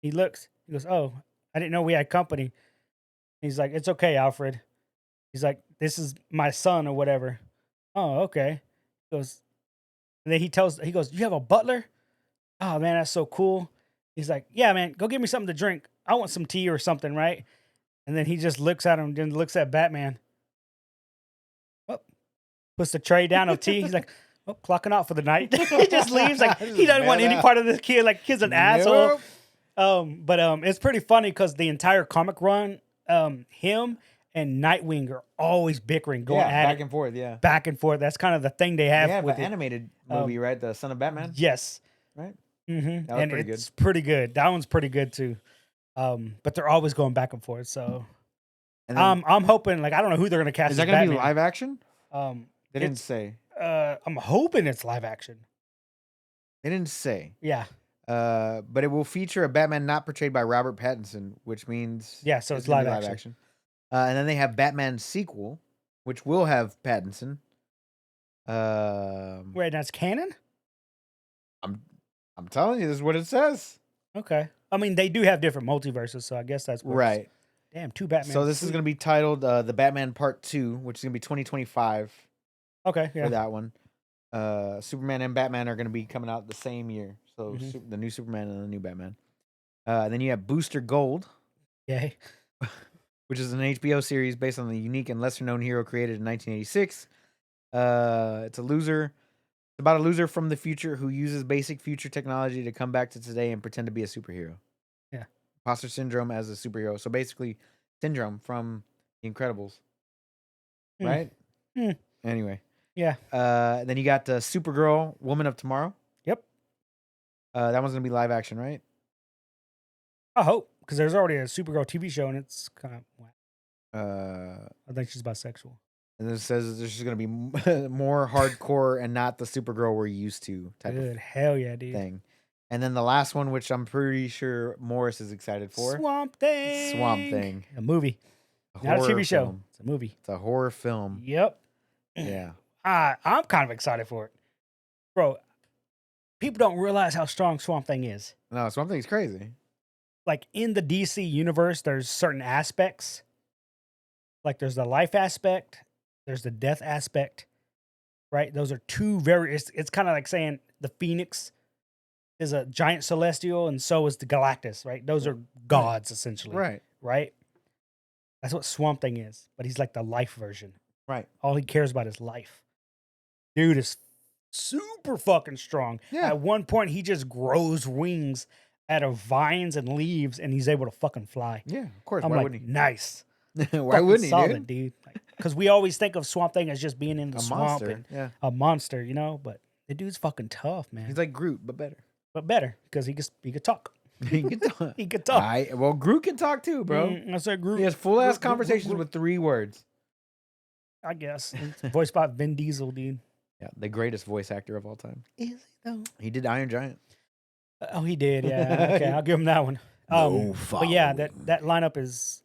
He looks, he goes, oh, I didn't know we had company. He's like, it's okay, Alfred. He's like, this is my son or whatever. Oh, okay. He goes, and then he goes, you have a butler? Oh, man, that's so cool. He's like, yeah, man, go get me something to drink. I want some tea or something, right? And then he just looks at him, then looks at Batman. Oh, puts the tray down of tea. He's like, oh, clocking out for the night. He just leaves. Like, he doesn't want any part of this kid. Like, kid's an asshole. But it's pretty funny because the entire comic run, him and Nightwing are always bickering, going at back it, and forth. Yeah, back and forth. That's kind of the thing they have they have with an it. animated movie, right? The Son of Batman, Yes. right? Mm-hmm. That was And pretty it's pretty good. That one's pretty good too. But they're always going back and forth. So And then, I'm hoping, like, I don't know who they're gonna cast. is that as going to be Batman. live action? They didn't It's- say. I'm hoping it's live action. They didn't say. Yeah. But it will feature a Batman not portrayed by Robert Pattinson, which means Yeah. So it's gonna live be action. And then they have Batman sequel, which will have Pattinson. Wait, that's canon? I'm telling you, this is what it says. Okay. I mean, they do have different multiverses, so I guess that's what Right. Damn, two Batman. So this is going to be titled The Batman Part 2, which is going to be 2025 Okay, yeah. for that one. Superman and Batman are going to be coming out the same year. So Mhm. the new Superman and the new Batman. Then you have Booster Gold, Yay. which is an HBO series based on the unique and lesser known hero created in 1986. It's a loser. It's about a loser from the future who uses basic future technology to come back to today and pretend to be a superhero. Yeah. Imposter syndrome as a superhero. So basically, Syndrome from The Incredibles. Hmm. Right? Hmm. Anyway. Yeah. Then you got Supergirl, Woman of Tomorrow. Yep. That one's going to be live action, right? I hope, because there's already a Supergirl TV show, and it's kind of whack. I think she's bisexual. And it says there's just going to be more hardcore and not the Supergirl we're used to type Good. of Hell yeah, dude. thing. And then the last one, which I'm pretty sure Morris is excited for. Swamp Thing. Swamp Thing. A movie. Not a TV show. It's a movie. It's a horror film. Yep. Yeah. I'm kind of excited for it. Bro, people don't realize how strong Swamp Thing is. No, Swamp Thing's crazy. Like, in the DC universe, there's certain aspects. Like, there's the life aspect, there's the death aspect, right? Those are two very, it's kind of like saying the Phoenix is a giant celestial, and so is the Galactus, right? Those are gods, essentially. Right. Right? That's what Swamp Thing is, but he's like the life version. Right. All he cares about is life. Dude is super fucking strong. Yeah. At one point, he just grows wings out of vines and leaves, and he's able to fucking fly. Yeah, of course. I'm Why like, wouldn't he? nice. Why Fucking wouldn't he, solid, dude? Because we always think of Swamp Thing as just being in the A swamp monster. and Yeah. a monster, you know. But the dude's fucking tough, man. He's like Groot, but better. But better because he could talk. He can talk. He could talk. Well, Groot can talk too, bro. I said Groot. He has full ass Groot, conversations Groot. with 3 words. I guess it's voiced by Vin Diesel, dude. Yeah, the greatest voice actor of all time. Is he though? He did Iron Giant. Oh, he did. Yeah. Okay, I'll give him that one. But yeah, that lineup is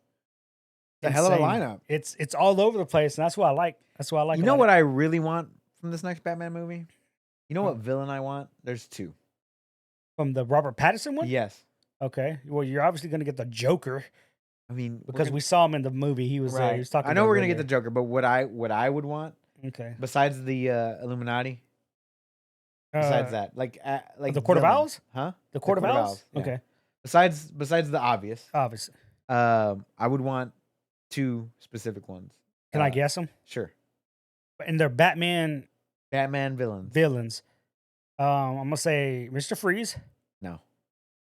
The hell of a insane. lineup. It's all over the place, and that's what I like. That's what I like. You know about what it. I really want from this next Batman movie? You know Huh. what villain I want? There's 2. From the Robert Pattinson one? Yes. Okay. Well, you're obviously going to get the Joker I mean, because we saw him in the movie. He was right. he was talking. I know to we're gonna get the Riddler. Joker, but what I would want Okay. besides the Illuminati, besides that, like the Court of villain. Owls? Huh? The Court of Owls? yeah. Okay. Besides the obvious, Obviously. I would want 2 specific ones. Can I guess them? Sure. And they're Batman Batman villains. villains. I'm gonna say Mr. Freeze. No.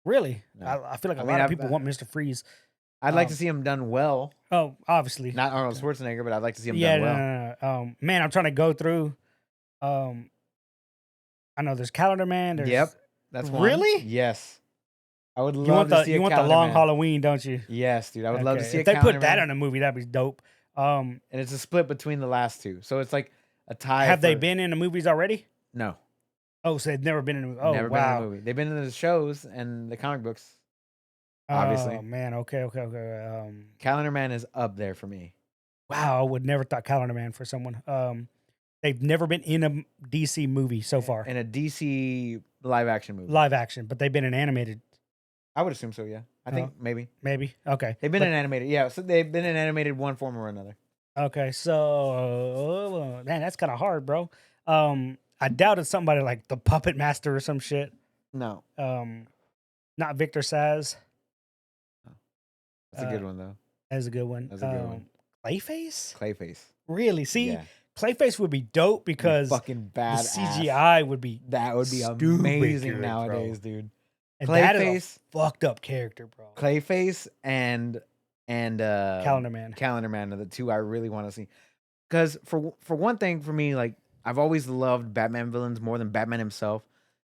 Really? No. I feel like I a mean, lot of I've- people want Mr. Freeze. I'd like to see him done well. Oh, obviously. Not Arnold Schwarzenegger, but I'd like to see him Yeah, done well. no. Man, I'm trying to go through. I know there's Calendar Man. Yep, There's that's one. really. Yes, I would You love want to the see a Long Calendar Man. Halloween, don't you? Yes, dude, I would love to Okay. see a If they Calendar put that Man. in a movie, that'd be dope. And it's a split between the last two, so it's like a tie. Have they been in the movies already? No, Oh, so they've never been in a movie. Oh, never been in a wow. movie. They've been in the shows and the comic books. Obviously, Oh man. Okay. Calendar Man is up there for me. Wow. I would never thought Calendar Man for someone. They've never been in a DC movie so far. In a DC live action movie. Live action, but they've been in animated. I would assume so, yeah. I think maybe. Maybe. Okay. They've been in animated, yeah. So they've been in animated one form or another. Okay. So, man, that's kind of hard, bro. I doubted somebody like the Puppet Master or some shit. No. Not Victor Saz. That's a good one, though. That's a good one. That's a good one. Clayface? Clayface. Really? See, Yeah. Clayface would be dope because fucking the badass. CGI would be That would be stupid amazing good, nowadays, bro. dude. And that is Clayface, a fucked up character, bro. Clayface and Calendar Man. Calendar Man are the two I really want to see. Because for one thing, for me, like I've always loved Batman villains more than Batman himself,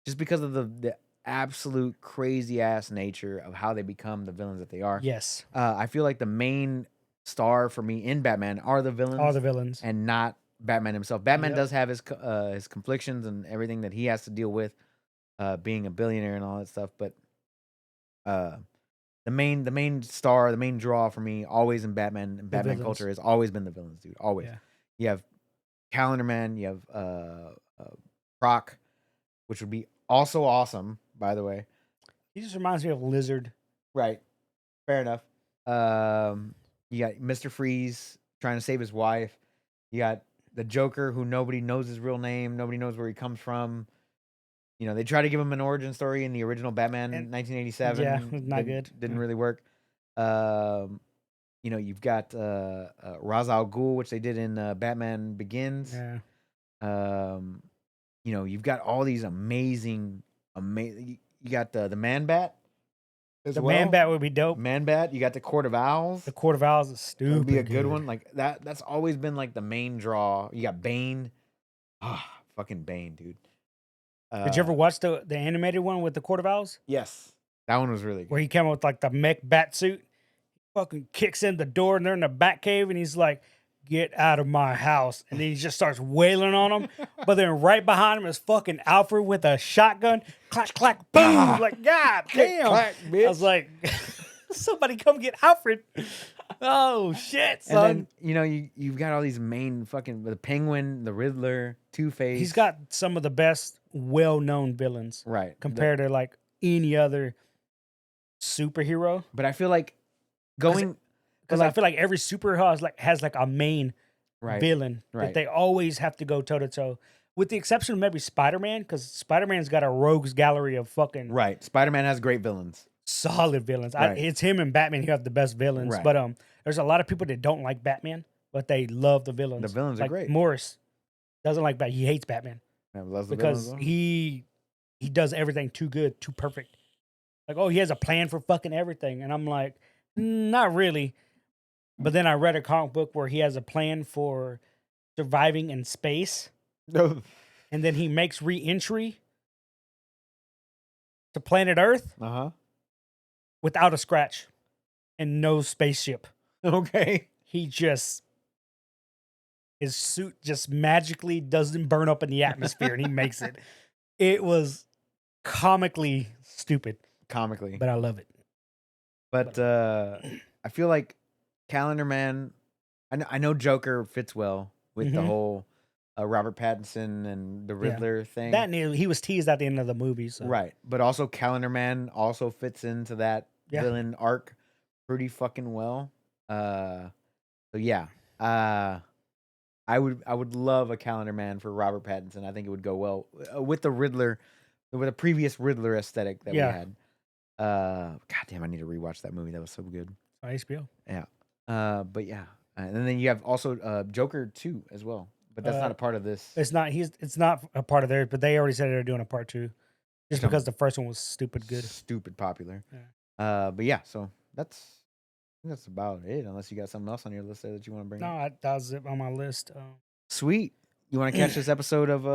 just because of the absolute crazy ass nature of how they become the villains that they are. Yes. I feel like the main star for me in Batman are the villains. All the villains. And not Batman himself. Batman Yep. does have his conflictions and everything that he has to deal with, being a billionaire and all that stuff. But the main star, the main draw for me, always in Batman and Batman villains. culture has always been the villains, dude. Always. Yeah. You have Calendar Man, you have Proc, which would be also awesome, by the way. He just reminds me of Lizard. Right. Fair enough. You got Mr. Freeze trying to save his wife. You got the Joker, who nobody knows his real name. Nobody knows where he comes from. You know, they try to give him an origin story in the original Batman in 1987. Yeah, not good. Didn't really work. You know, you've got Ra's al Ghul, which they did in Batman Begins. Yeah. You know, you've got all these amazing. You got the Man Bat. The Man Bat would be dope. Man Bat. You got the Court of Owls. The Court of Owls is stupid. Would be a good one. Like that. That's always been like the main draw. You got Bane. Fucking Bane, dude. Did you ever watch the animated one with the Court of Owls? Yes, that one was really good. Where he came up with like the mech bat suit, fucking kicks in the door and they're in the bat cave and he's like, "Get out of my house!" And then he just starts wailing on them. But then right behind him is fucking Alfred with a shotgun, clack clack, boom! Like, God damn! Clack, bitch. I was like, somebody come get Alfred. Oh shit, son. And then, you know, you've got all these main fucking the Penguin, the Riddler, Two-Face. He's got some of the best well-known villains, right compared to like any other superhero. But I feel like going because I feel like every superhero has like a main villain that Right. they always have to go toe to toe. With the exception of maybe Spider-Man, because Spider-Man's got a rogues gallery of fucking right. Spider-Man has great villains. solid villains. Right. It's him and Batman who have the best villains. Right. But there's a lot of people that don't like Batman, but they love the villains. The villains are like great. Morris doesn't like Batman. He hates Batman Yeah, loves the because villains. he does everything too good, too perfect. Like, oh, he has a plan for fucking everything. And I'm like, not really. But then I read a comic book where he has a plan for surviving in space. No. And then he makes re-entry to planet Earth without a scratch and no spaceship. Okay. He just, his suit just magically doesn't burn up in the atmosphere and he makes it. It was comically stupid, Comically. but I love it. But I feel like Calendar Man, I know Joker fits well with the Mhm. whole Robert Pattinson and the Riddler thing. That and he was teased at the end of the movie. So. Right. But also Calendar Man also fits into that Yeah. villain arc pretty fucking well. So yeah. I would love a Calendar Man for Robert Pattinson. I think it would go well with the Riddler, with a previous Riddler aesthetic that we had. God damn, I need to rewatch that movie. That was so good. On HBO. Yeah. But yeah. And then you have also Joker 2 as well. But that's not a part of this. It's not a part of theirs, but they already said they're doing a part 2. Just because the first one was stupid good. Stupid popular. Yeah. But yeah, so that's That's about it, unless you got something else on your list there that you want to bring No, up. that was it on my list. Sweet. You want to catch this episode of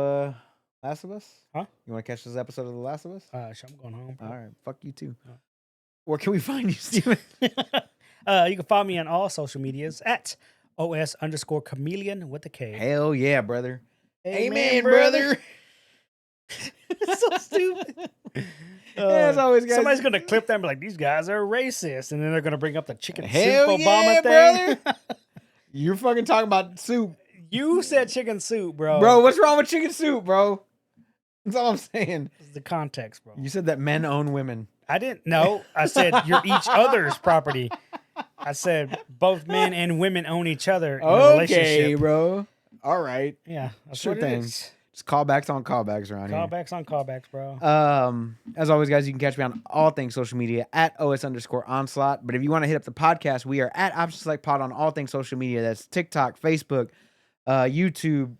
Last of Us? Huh? You want to catch this episode of The Last of Us? I'm going home. All right. Fuck you too. Oh. Where can we find you, Steven? You can follow me on all social medias at OS_chameleon with a K. Hell yeah, brother. Amen, brother. So stupid. As always, guys. Somebody's gonna clip them like these guys are racist, and then they're gonna bring up the chicken Hell soup Obama yeah, thing. brother. You're fucking talking about soup. You said chicken soup, bro. Bro, what's wrong with chicken soup, bro? That's all I'm saying. This is the context, bro. You said that men own women. I didn't know. I said you're each other's property. I said both men and women own each other in a Okay, relationship. bro. All right. Yeah, that's Sure what thing. it is. Just callbacks on callbacks around here. Callbacks on callbacks, bro. As always, guys, you can catch me on all things social media at OS_onslaught. But if you want to hit up the podcast, we are at Option Select Pod on all things social media. That's TikTok, Facebook, YouTube,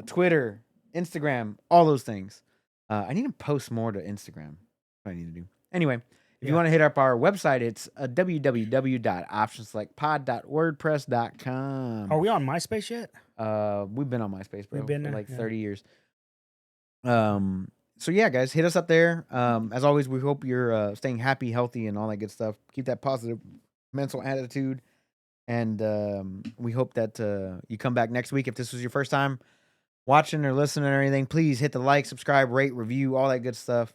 Twitter, Instagram, all those things. I need to post more to Instagram. What I need to do. Anyway, if you want to hit up our website, it's www.optionselectpod.wordpress.com. Are we on MySpace yet? We've been on MySpace, bro, We've been for there, like yeah. 30 years. So yeah, guys, hit us up there. As always, we hope you're staying happy, healthy, and all that good stuff. Keep that positive mental attitude, and we hope that you come back next week. If this was your first time watching or listening or anything, please hit the like, subscribe, rate, review, all that good stuff.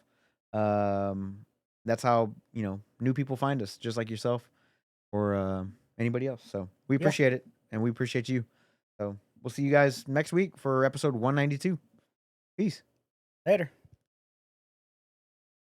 That's how new people find us, just like yourself or anybody else. So we appreciate it, and we appreciate you. So we'll see you guys next week for episode 192. Peace. Later.